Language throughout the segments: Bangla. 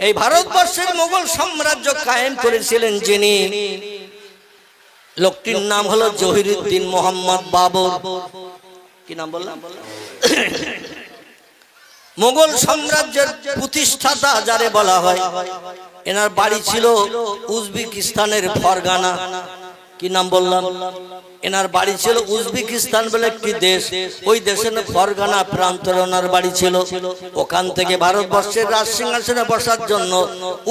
এই ভারতবর্ষের মোগল সাম্রাজ্য কায়েম করেছিলেন যিনি, লোকটির নাম হলো জহিরুদ্দিন মোহাম্মদ বাবর। কি নাম বললাম? মোগল সাম্রাজ্যের প্রতিষ্ঠাতা যারে বলা হয়, এনার বাড়ি ছিল উজবেকিস্তানের ফরগানা। কি নাম বললাম? এনার বাড়ি ছিল উজবেকিস্তান বলে একটি দেশ, ওই দেশের ফরগানা প্রান্তরে ওনার বাড়ি ছিল। ওখান থেকে ভারতবর্ষের রাজ সিংহাসনে বসার জন্য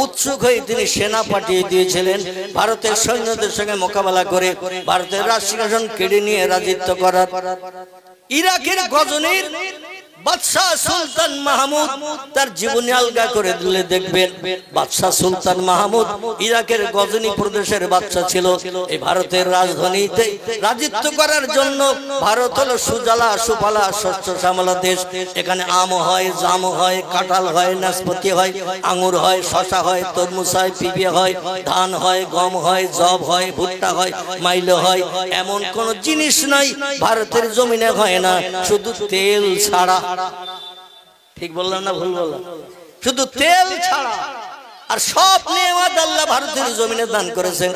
উৎসুক হয়ে তিনি সেনা পাঠিয়ে দিয়েছিলেন ভারতের সৈন্যদের সঙ্গে মোকাবেলা করে ভারতের রাজ সিংহাসন কেড়ে নিয়ে রাজত্ব করার। ইরাকের গজনির বাদশাহ সুলতান মাহমুদ তার জীবনী আলগা করে দিলে দেখবেন, বাদশাহ সুলতান মাহমুদ ইরাকের গজনি প্রদেশের বাদশাহ ছিল। এই ভারতের রাজধানীতে রাজত্ব করার জন্য, ভারত হলো সুজলা সুফলা শস্য শ্যামলা দেশ। এখানে আম হয়, জাম হয়, কাঁঠাল হয়, নাশপাতি হয়, আঙুর হয়, শশা হয়, তরমুজ হয়, পিঁপে হয়, ধান হয়, গম হয়, জব হয়, ভুট্টা হয়, মাইলো হয়। এমন কোন জিনিস নাই ভারতের জমিনে হয় না, শুধু তেল ছাড়া। ঠিক বললাম না ভুল বললাম? শুধু তেল ছাড়া। আর সব নেয়ামত আল্লাহ ভারতের জমিনে দান করেছেন।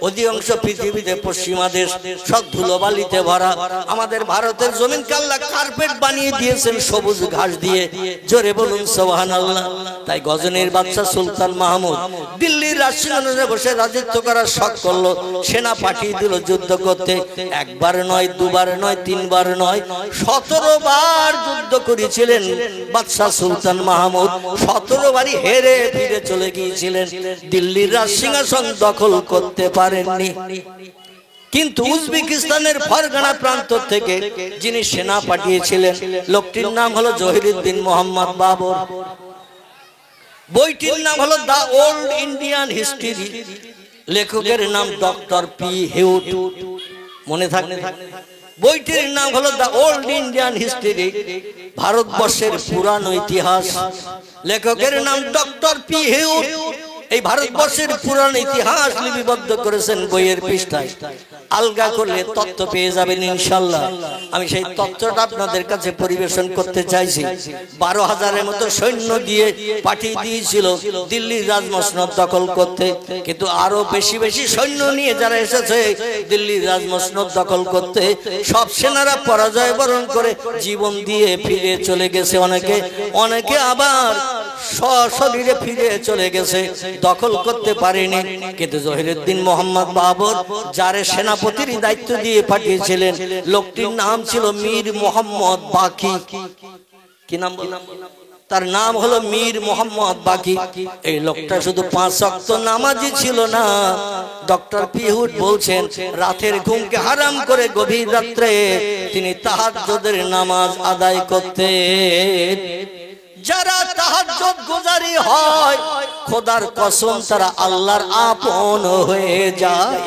অধিকাংশ পৃথিবীতে পশ্চিমা দেশ সব ধুলোবালিতে ভরা। আমাদের ভারতের জমিনকে আল্লাহ কার্পেট বানিয়ে দিয়েছেন সবুজ ঘাস দিয়ে। জোরে বলুন সুবহানাল্লাহ। তাই গজনির বাদশাহ সুলতান মাহমুদ দিল্লির রাজসিংহাসনে বসে রাজত্ব করার শখ করলো। সেনা পাঠিয়ে দিল যুদ্ধ করতে। একবার নয়, দুবার নয়, তিনবার নয়, 17 বার যুদ্ধ করেছিলেন বাদশাহ সুলতান মাহমুদ। 17 বারই হেরে ফিরে চলে গিয়েছিলেন, দিল্লির রাজ সিংহাসন দখল করতে পারেননি। কিন্তু উজবেকিস্তানের ফরগানা প্রান্ত থেকে যিনি সেনা পাঠিয়েছিলেন, লোকটির নাম হলো জহিরুদ্দিন মোহাম্মদ বাবর। বইটির নাম হলো দ্য ওল্ড ইন্ডিয়ান হিস্ট্রি, লেখকের নাম ডক্টর পি হিউট। মনে থাকবে, বইটির নাম হলো দ্য ওল্ড ইন্ডিয়ান হিস্ট্রি, ভারতবর্ষের পুরানো ইতিহাস। লেখকের নাম ডক্টর পি হিউট। এই ভারতবর্ষের পুরানো ইতিহাস লিপিবদ্ধ করেছেন বইয়ের পৃষ্ঠায়। আলগা করলে তথ্য পেয়ে যাবেন ইনশাআল্লাহ। আমি সেই তথ্যটা আপনাদের কাছে পরিবেশন করতে চাইছি। 12,000-এর মতো সৈন্য দিয়ে পাঠিয়ে দিয়েছিল দিল্লির রাজমসনদ দখল করতে, কিন্তু আরো বেশি বেশি সৈন্য নিয়ে যারা এসেছে দিল্লির রাজমসনদ দখল করতে, সব সেনারা পরাজয় বরণ করে জীবন দিয়ে ফিরে চলে গেছে। অনেকে আবার সশরীরে ফিরে চলে গেছে, দখল করতে পারেনি। কিন্তু জহিরুদ্দিন মোহাম্মদ বাবর যারে সেনাপতির দায়িত্ব দিয়ে পাঠিয়েছিলেন, লোকটির নাম ছিল মীর মোহাম্মদ বাকি। কি নাম বললাম? তার নাম হলো মীর মোহাম্মদ বাকি। এই লোকটা শুধু 5 ওয়াক্ত নামাজি ছিল না, ডক্টর পিহুট বলছেন রাতের ঘুমকে হারাম করে গভীর রাত্রে তিনি তাহাজ্জুদের নামাজ আদায় করতেন। যারা তাহাজ্জুদ গুজারি হয়, খোদার কসম তারা আল্লাহর আপন হয়ে যায়।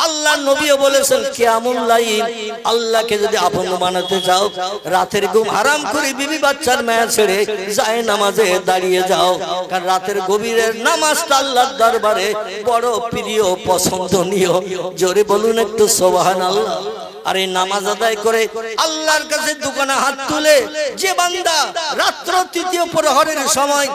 আল্লাহ নবীও বলেছেন কিয়ামুল লাইল, আল্লাহকে যদি আপন বানাতে চাও, রাতের ঘুম হারাম করে বিবি বাচ্চার মায়া ছেড়ে যায় নামাজে দাঁড়িয়ে যাও। কারণ রাতের গভীরের নামাজটা আল্লাহর দরবারে বড় প্রিয়, পছন্দনীয়। জোরে বলুন একটু সুবহানাল্লাহ। আর এই নামাজ আদায় করে আল্লাহর কাছে দুখানা হাত তুলে যে বান্দা রাত্র 3য় প্রহরের সময়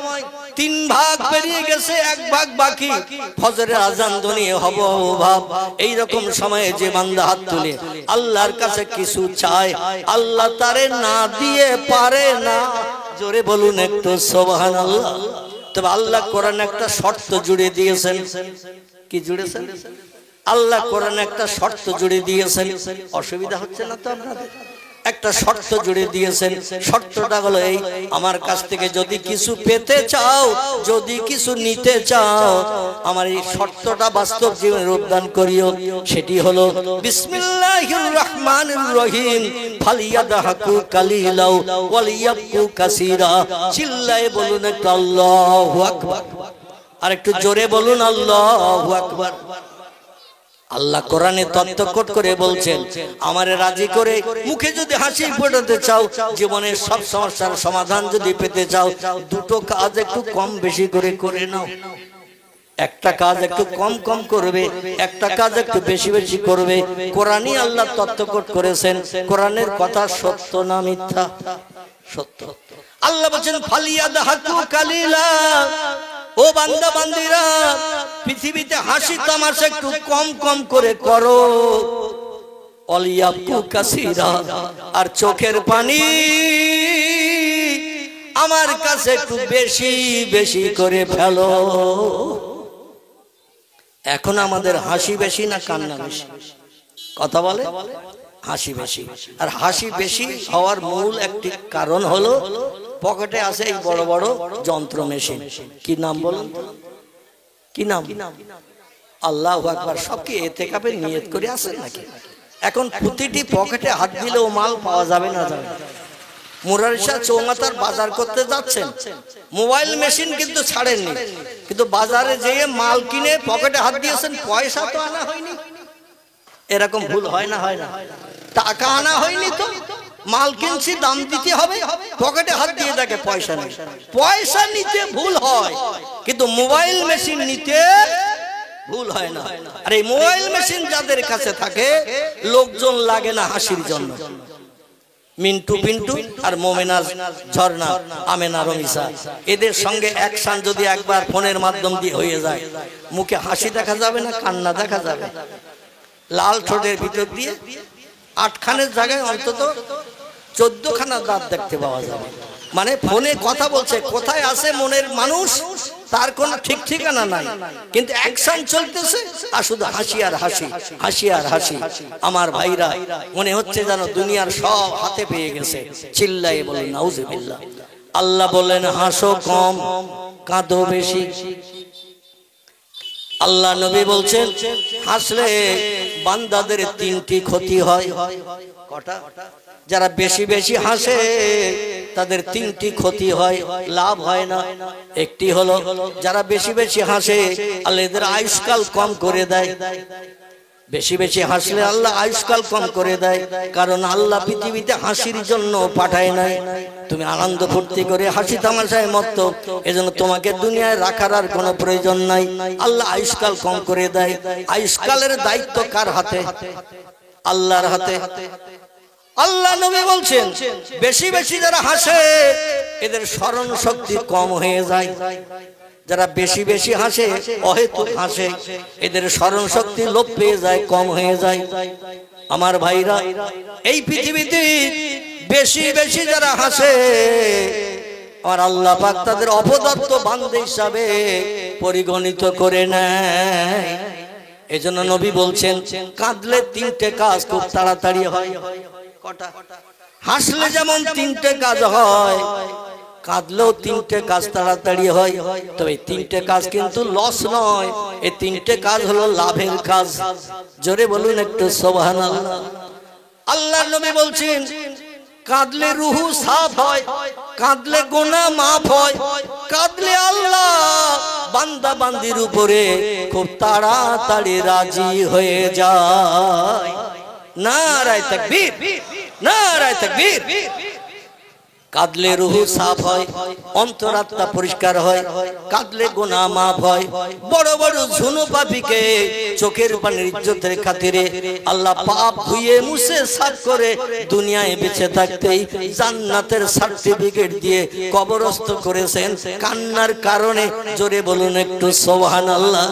3 ভাগ পেরিয়ে গেছে, 1 ভাগ বাকি, ফজরের আজান ধ্বনি হব ভাব, এই রকম সময়ে যে বান্দা হাত তুলে আল্লাহর কাছে কিছু চায়, আল্লাহ তারে না দিয়ে পারে না। জোরে বলুন একটু সুবহানাল্লাহ। তবে আল্লাহ কোরআনে একটা শর্ত জুড়ে দিয়েছেন। কি জুড়েছেন? আল্লাহ কোরআনে একটা শর্ত জুড়ে দিয়েছেন। অসুবিধা হচ্ছে না তো আপনাদের? একটা শর্ত জুড়ে দিয়েছেন। শর্তটা হলো এই, আমার কাছ থেকে যদি কিছু পেতে চাও, যদি কিছু নিতে চাও, আমার এই শর্তটা বাস্তব জীবনে রূপদান করিও। সেটি হলো বিসমিল্লাহির রহমানির রহিম, ফালিয়াদহাকু কালিলাও ওয়ালিয়াবকু কাসীরা। চিল্লায়ে বলুন একটু আল্লাহু আকবার। আর একটু জোরে বলুন আল্লাহু আকবার। আল্লাহ কোরআনে তত্ত্বকট করে বলছেন, আমারে রাজি করে মুখে যদি হাসি ফোটাতে চাও, জীবনের সব সমস্যার সমাধান যদি পেতে চাও, 2টো কাজ একটু কম বেশি করে করে নাও। একটা কাজ একটু কম কম করবে, একটা কাজ একটু বেশি বেশি করবে। কোরআনই আল্লাহ তত্ত্বকট করেছেন। কোরআনের কথা সত্য না মিথ্যা? সত্য। আল্লাহ বলেন ফালিয়াদহাকু কালিলা, ও বান্দা বান্দিরা, পৃথিবীতে হাসি তামাশা একটু কম কম করে করো, অলিয়াবকু কাসীরা, আর চোখের পানি আমার কাছে একটু বেশি বেশি করে ফেলো। এখন আমাদের হাসি বেশি না কান্না বেশি? কথা বলে হাসি বেশি। আর হাসি বেশি হওয়ার মূল একটি কারণ হলো পকেটে আছে এই বড় বড় যন্ত্র মেশিন। কি নাম বলুন? কি নাম? আল্লাহু আকবার। সব কি এতেকাফের নিয়ত করে আসেন নাকি? এখন প্রতিটি পকেটে হাত দিলেও মাল পাওয়া যাবে না যাবে? মুরারিশা চৌমাথার বাজার করতে যাচ্ছেন, মোবাইল মেশিন কিন্তু ছাড়েননি, কিন্তু বাজারে যেয়ে মাল কিনে পকেটে হাত দিয়েছেন, পয়সা তো আনা হয়নি। এরকম ভুল হয় না? হয় না? টাকা আনা হয়নি তো মাল কিনছি, দাম দিতে হবে, পকেটে হাত দিয়ে দেখে পয়সা নেই। পয়সা নিতে ভুল হয়, কিন্তু মোবাইল মেশিন নিতে ভুল হয় না। আর এই মোবাইল মেশিন যাদের কাছে থাকে, লোকজন লাগে না হাসির জন্য। মিন্টু পিন্টু আর মোমেনা ঝর্ণা, আমেনা রমিসা, এদের সঙ্গে অ্যাকশন যদি একবার ফোনের মাধ্যম দিয়ে হয়ে যায়, মুখে হাসি দেখা যাবে না কান্না দেখা যাবে? লাল ঠোঁটের ভিতর দিয়ে 8 খানের জায়গায় অন্তত 14 খানা দাঁত দেখতে পাওয়া যাবে। মানে ফোনে কথা বলছে, কোথায় আছে মনের মানুষ তার কোনো ঠিক ঠিকানা নাই, কিন্তু অ্যাকশন চলতেছে আর শুধু হাসি আর হাসি, হাসি আর হাসি। আমার ভাইরা, মনে হচ্ছে যেন দুনিয়ার সব হাতে পেয়ে গেছে। চিল্লাই বলেন নাউজুবিল্লাহ। আল্লাহ বলেন হাসো কম, কাঁদো বেশি। আল্লাহ নবী বলছেন হাসলে বান্দাদের 3টি ক্ষতি হয়। কটা? যারা বেশি বেশি হাসে তাদের 3টি ক্ষতি হয়, লাভ হয় না। একটি হলো যারা বেশি বেশি হাসে আল্লাহ এদের আয়ুষ্কাল কম করে দেয়। বেশি বেশি হাসলে আল্লাহ আয়ুষ্কাল কম করে দেয়, কারণ আল্লাহ পৃথিবীতে হাসির জন্য পাঠায় নাই। তুমি আনন্দ ফুর্তি করে হাসি তামাশায় মত্ত, এজন্য তোমাকে দুনিয়ায় রাখার আর কোনো প্রয়োজন নাই। আল্লাহ আয়ুষ্কাল কম করে দেয়। আয়ুষ্কালের দায়িত্ব কার হাতে? আল্লাহর হাতে। আল্লাহ নবী বলছেন বেশি বেশি যারা হাসে এদের স্মরণ শক্তি কম হয়ে যায়। যারা বেশি বেশি হাসে, অহেতুক হাসে, এদের স্মরণ শক্তি লোপ পেয়ে যায়, কম হয়ে যায়। আমার ভাইরা, এই পৃথিবীতে বেশি বেশি যারা হাসে, আর আল্লাহ পাক তাদের অপদত্ত বান্দা হিসাবে পরিগণিত করে নেয়। এজন্য নবী বলছেন কাঁদলে 3টে কাজ খুব তাড়াতাড়ি হয়। কটা? হাসলে যেমন 3টে কাজ হয়, কাঁদলেও 3টে কাজ তাড়াতাড়ি হয়। তবে 3টে কাজ কিন্তু লস নয়, এই 3টে কাজ হলো লাভের কাজ। জোরে বলুন একটু সুবহানাল্লাহ। আল্লাহ নবী বলছেন কাঁদলে রুহু সাফ হয়, কাঁদলে গুনাহ মাফ হয়, কাঁদলে আল্লাহ বান্দা বান্দির উপরে খুব তাড়াতাড়ি রাজি হয়ে যায়। নারায়ে তাকবীর, নারায়ে তাকবীর। কাঁদলে রুহু সাফ হয়, অন্তরাত্মা পরিষ্কার হয়, কাঁদলে গুনাহ মাফ হয়। বড় বড় ঝুনো পাপীকে চোখের পানির ইজ্জতের খাতিরে আল্লাহ পাপ ধুয়ে মুছে সাফ করে দুনিয়ায় বেঁচে থাকতেই জান্নাতের সার্টিফিকেট দিয়ে কবরস্থ করেছেন কান্নার কারণে। জোরে বলুন একটু সুবহানাল্লাহ।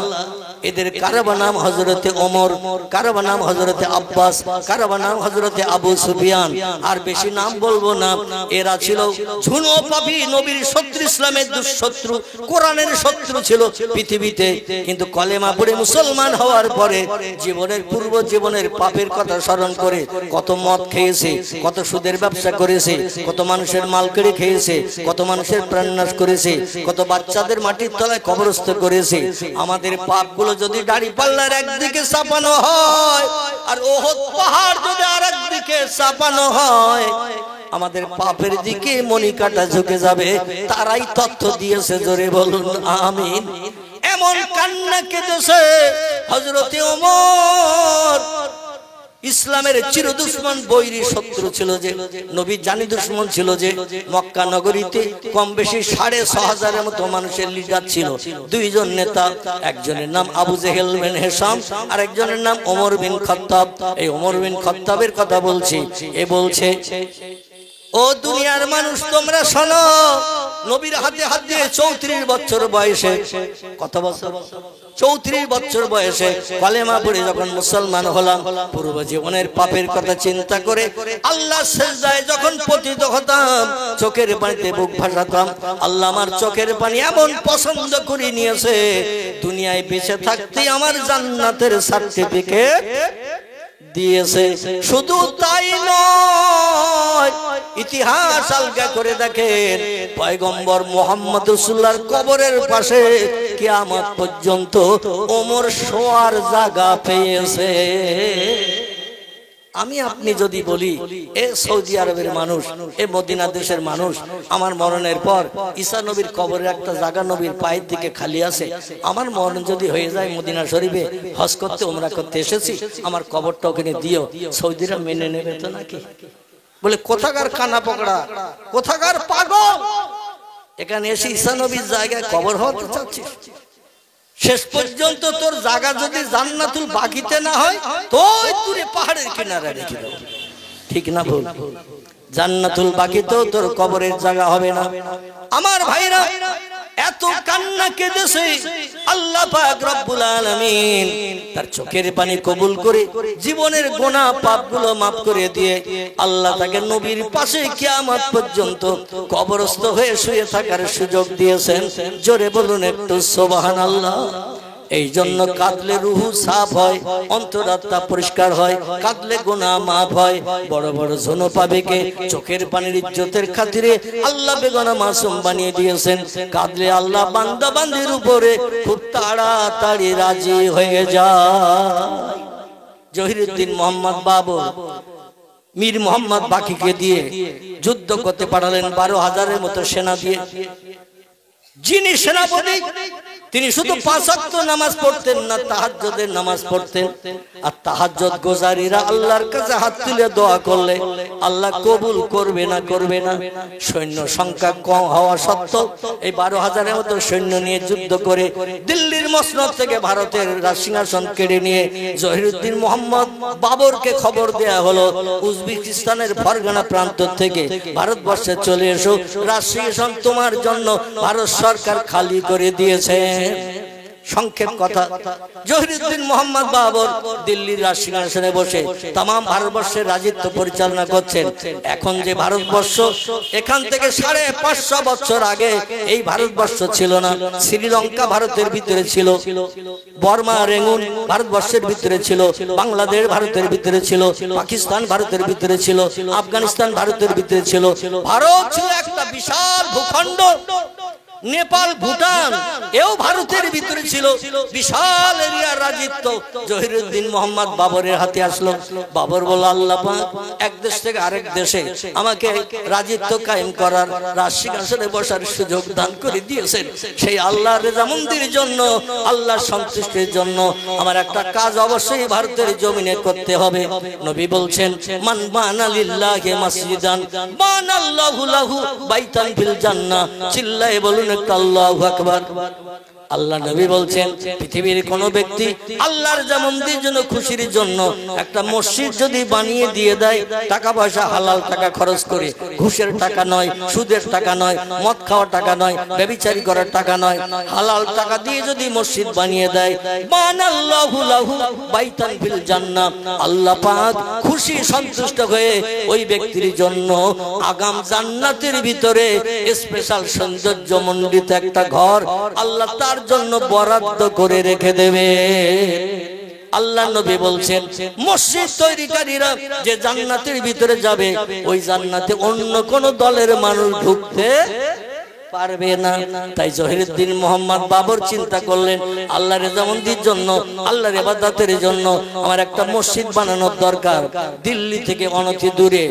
এদের কারো নাম হযরতে ওমর, কারো নাম হযরতে আব্বাস, কারো নাম হযরতে আবু সুফিয়ান, আর বেশি নাম বলবো না। এরা ছিল ঝুনো পাপী, নবীর শত্রু, ইসলামের দুঃশত্রু, কোরআনের শত্রু ছিল পৃথিবীতে। কিন্তু কলেমা পড়ে মুসলমান হওয়ার পরে জীবনের পূর্ব জীবনের পাপের কথা স্মরণ করে কত মদ খেয়েছে, কত সুদের ব্যবসা করেছে, কত মানুষের মাল কেড়ে খেয়েছে, কত মানুষের প্রাণনাশ করেছে, কত বাচ্চাদের মাটির তলায় কবরস্থ করেছে। আমাদের পাপগুলো যদি দাড়ি পাল্লার একদিকে চাপানো হয় আর ওহদ পাহাড় যদি আরেকদিকে চাপানো হয়, আমাদের পাপের দিকে মণিকাটা ঝুঁকে যাবে। তারাই তথ্য দিয়েছে, জোরে বলুন আমিন। এমন কান্না কেঁদেছে হযরতে ওমর, ইসলামের চির দুশমন, বৈরী শত্রু ছিল যে, নবী জানি দুশমন ছিল যে। মক্কা নগরীতে কম বেশি 6,500 মতো মানুষের লিডার ছিল। 2জন নেতা, একজনের নাম আবু জেহেল বিন হিশাম আর একজনের নাম ওমর বিন খাত্তাব। এই ওমর বিন খাত্তাবের কথা বলছি। এ বলছে ও দুনিয়ার মানুষ তোমরা শোনো, নবীর হাতে হাত দিয়ে 34 বছর বয়সে, কত বছর? 34 বছর বয়সে কালেমা পড়ে যখন মুসলমান হলাম, পূর্ব জীবনের পাপের কথা চিন্তা করে আল্লাহ সিজদায় যখন পতিত হতাম, চোখের পানিতে বুক ভাসাতাম। আল্লাহ আমার চোখের পানি এমন পছন্দ করে নিয়েছে, দুনিয়ায় বেঁচে থাকতে আমার জান্নাতের সার্টিফিকেট দিয়েছে। শুধু তাই নয়, ইতিহাস আলগা করে দেখেন, পয়গম্বর মুহাম্মদ রাসূলুল্লাহর কবরের পাশে কিয়ামত পর্যন্ত ওমর শোয়ার জায়গা পেয়েছে। আমি আপনি যদি বলি এ সৌদি আরবের মানুষ, এ মদিনা দেশের মানুষ, আমার মরণের পর ঈসা নবীর কবরের একটা জায়গা নবীর পায়ের দিকে খালি আছে, আমার মরণ যদি হয়ে যায় মদিনা শরীফে হজ করতে উমরা করতে এসেছি, আমার কবরটা ওখানে দিও, সৌদিরা মেনে নেবে তো নাকি? বলে কোথাকার কানা পকড়া, কোথাকার পাগল, এখানে এসে ঈসা নবীর জায়গায় কবর হতে চাচ্ছিস? শেষ পর্যন্ত তোর জায়গা যদি জান্নাতুল বাকিতে না হয় তো তুই পাহাড়ের কিনারে রেখে দাও, ঠিক না ভুল? জান্নাতুল বাকিতেও তোর কবরের জায়গা হবে না। আমার ভাইরা এত কান্না কেঁদেছে, আল্লাহ পাক রব্বুল আলামিন তার চোখের পানি কবুল করে জীবনের গুনাহ পাপগুলো maaf করে দিয়ে আল্লাহ তাকে নবীর পাশে কিয়ামত পর্যন্ত কবরস্থ হয়ে শুয়ে থাকার সুযোগ দিয়েছেন। জোরে বলুন একটু সুবহানাল্লাহ। এই জন্য কাঁদলে রুহু সাফ হয়, অন্তরাত্মা পরিষ্কার হয়, কাঁদলে গুনাহ মাফ হয়। বড় বড় জনপাবেকে চোখের পানির ইজ্জতের খাতিরে আল্লাহ বেগুনাহ মাসুম বানিয়ে দিয়েছেন। কাঁদলে আল্লাহ বান্দা বান্দির উপরে খুব তাড়াতাড়ি রাজি হয়ে যায়। জহিরুদ্দিন মোহাম্মদ বাবর মীর মোহাম্মদ বাকিকে দিয়ে যুদ্ধ করতে পাঠালেন 12,000-এর মতো সেনা দিয়ে। যিনি সেনাপতি তিনি শুধু 5 ওয়াক্ত নামাজ পড়তেন না, তাহাজ্জুদের নামাজ পড়তেন। আর তাহাজ্জুদ গোজারিরা আল্লাহর কাছে হাত তুলে দোয়া করলে আল্লাহ কবুল করবে না, করবে না। সৈন্য সংখ্যা কম হওয়া সত্ত্বেও এই 12,000-এর মতো সৈন্য নিয়ে যুদ্ধ করে দিল্লির মসনদ থেকে ভারতের রাজসিংহাসন কেড়ে নিয়ে জহিরুদ্দিন মোহাম্মদ বাবরকে খবর দেয়া হলো, উজবেকিস্তানের ফরগানা প্রান্ত থেকে ভারতবর্ষে চলে এসো, রাজসিংহাসন তোমার জন্য ভারত সরকার খালি করে দিয়েছে। সংক্ষেপ কথা, জহিরুদ্দিন মোহাম্মদ বাবর দিল্লির রাজসিংহাসনে বসে তাম ভারতবর্ষের রাজত্ব পরিচালনা করছেন। এখন যে ভারতবর্ষ, এখান থেকে 550 বছর আগে এই ভারতবর্ষ ছিল না। শ্রীলঙ্কা ভারতের ভিতরে ছিল, বর্মা রেঙ্গুন ভারতবর্ষের ভিতরে ছিল, বাংলাদেশ ভারতের ভিতরে ছিল, পাকিস্তান ভারতের ভিতরে ছিল, আফগানিস্তান ভারতের ভিতরে ছিল। ভারত ছিল একটা বিশাল ভূখণ্ড। নেপাল, ভুটান এও ভারতের ভিতরে ছিল, বিশাল এরিয়ার রাজত্ব জহিরুদ্দিন মোহাম্মদ বাবরের হাতে আসলো। বাবর বলল, আল্লাহ পাক এক দেশ থেকে আরেক দেশে আমাকে রাজত্ব কায়েম করার, রাজসিংহাসনে বসার সুযোগ দান করে দিয়েছেন। সেই আল্লাহর রেজামন্দির জন্য, আল্লাহর সন্তুষ্টির জন্য আমার একটা কাজ অবশ্যই ভারতের জমিনে করতে হবে। নবী বলছেন, মান বানা লিল্লাহি মাসজিদান বানাল্লাহু লাহু বাইতান ফিল জান্নাহ। চিল্লায়ে বলুন আল্লাহু আকবার। আল্লাহ নবী বলছেন, পৃথিবীর কোন ব্যক্তি আল্লাহর জামন্দির জন্য, খুশির জন্য একটা মসজিদ যদি বানিয়ে দিয়ে দেয়, টাকা পয়সা হালাল টাকা খরচ করে, ঘুষের টাকা নয়, সুদের টাকা নয়, মদ খাওয়ার টাকা নয়, ব্যভিচারী করার টাকা নয়, হালাল টাকা দিয়ে যদি মসজিদ বানিয়ে দেয়, বানাল্লাহু লাহু বাইতান ফিল জান্নাহ, আল্লাহ পাক খুশি সন্তুষ্ট হয়ে ওই ব্যক্তির জন্য আগাম জান্নাতের ভিতরে স্পেশাল সৌন্দর্যমণ্ডিত একটা ঘর আল্লাহ তার জন্য বরাদ্দ করে রেখে দেবে। আল্লাহ নবী বলছেন, মসজিদ তৈরিকারীরা যে জান্নাতের ভিতরে যাবে, ওই জান্নাতে অন্য কোন দলের মানুষ ঢুকতে পারবে না। তাই জহিরুদ্দিন মোহাম্মদ বাবর চিন্তা করলেন, আল্লাহর রেজামন্দির জন্য, আল্লাহর ইবাদতের জন্য আমার একটা মসজিদ বানানোর দরকার। দিল্লি থেকে অনতি দূরে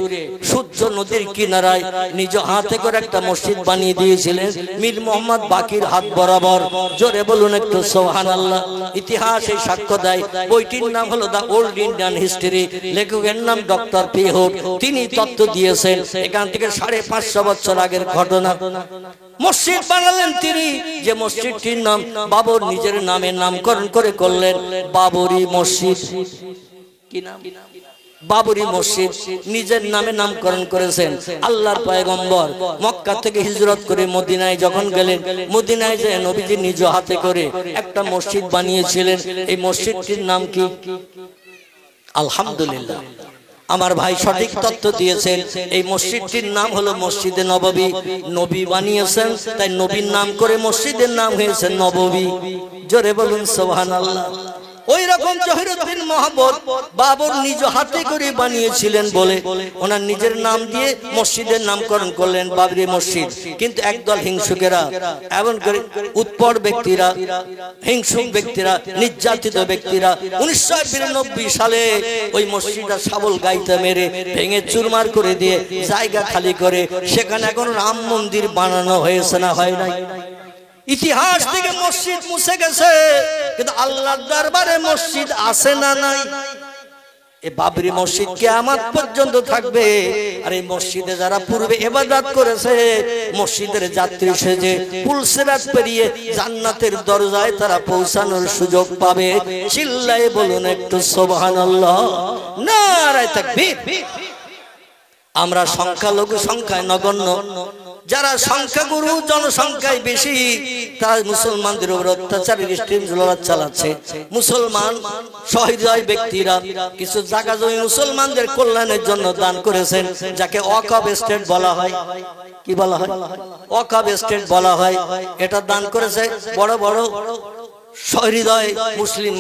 সূর্য নদীর কিনারায় নিজ হাতে করে একটা মসজিদ বানিয়ে দিয়েছিলেন মীর মোহাম্মদ বাকির হাত বরাবর। জোরে বলুন একটু সুবহানাল্লাহ। ইতিহাস এই সাক্ষ্য দেয়। বইটির নাম হলো দ্য ওল্ড ইন্ডিয়ান হিস্ট্রি, লেখকের নাম ডক্টর পি হুড। তিনি তত্ত্ব দিয়েছেন এখান থেকে 550 বছর আগের ঘটনা। মসজিদ বানালেন তিনি, যে মসজিদটির নাম বাবর নিজের নামে নামকরণ করে করলেন বাবরি মসজিদ। কি নাম? বাবরি মসজিদ নিজের নামে নামকরণ করেছেন। আল্লাহর পয়গম্বর মক্কা থেকে হিজরত করে মদিনায় যখন গেলেন, মদিনায় যে নবীজি নিজ হাতে করে একটা মসজিদ বানিয়েছিলেন। এই মসজিদটির নাম কি? আলহামদুলিল্লাহ, আমার ভাই সঠিক তথ্য দিয়েছেন। এই মসজিদটির নাম হলো মসজিদে নববী। নবী বানিয়েছেন, তাই নবীর নাম করে মসজিদের নাম হয়েছে নববী। জোরে বলুন সুবহানাল্লাহ। ওই রকম জহিরুদ্দিন মোহাম্মদ বাবর নিজ হাতে করে বানিয়েছিলেন বলে ওনার নিজের নাম দিয়ে মসজিদের নামকরণ করলেন বাবরি মসজিদ। কিন্তু একদল হিংসুকেরা, এমন করে উৎপট ব্যক্তিরা, হিংসুক ব্যক্তিরা, নির্যাতিত ব্যক্তিরা 1992 সালে ওই মসজিদটা শাবল গাইতে মেরে ভেঙে চুরমার করে দিয়ে জায়গা খালি করে সেখানে এখন রাম মন্দির বানানো হয়েছে না হয় নাই? ইতিহাস থেকে মসজিদ মুছে গেছে, কিন্তু আল্লাহর দরবারে মসজিদ আছে না নাই? এই বাবরি মসজিদ কিয়ামত পর্যন্ত থাকবে। আর এই মসজিদে যারা পূর্বে ইবাদত করেছে, মসজিদের যাত্রী সেজে পুলসিরাত পেরিয়ে জান্নাতের দরজায় তারা পৌঁছানোর সুযোগ পাবে। চিল্লায়ে বলুন একটু সুবহানাল্লাহ, নারায়ে তাকবীর। আমরা সংখ্যালঘু সংখ্যায় নগণ্য, যারা সংখ্যাগুরু জনসংখ্যায় বেশি, তারা মুসলমানদের উপর অত্যাচারের স্ট্রিম চালাচ্ছে। মুসলমান সহৃদয় ব্যক্তিরা কিছু জায়গা জমি মুসলমানদের কল্যাণের জন্য দান করেছেন, যাকে ওয়াকফ এস্টেট বলা হয়। কি বলা হয়? ওয়াকফ এস্টেট বলা হয়। এটা দান করেছে বড় বড় সহৃদয় মুসলিম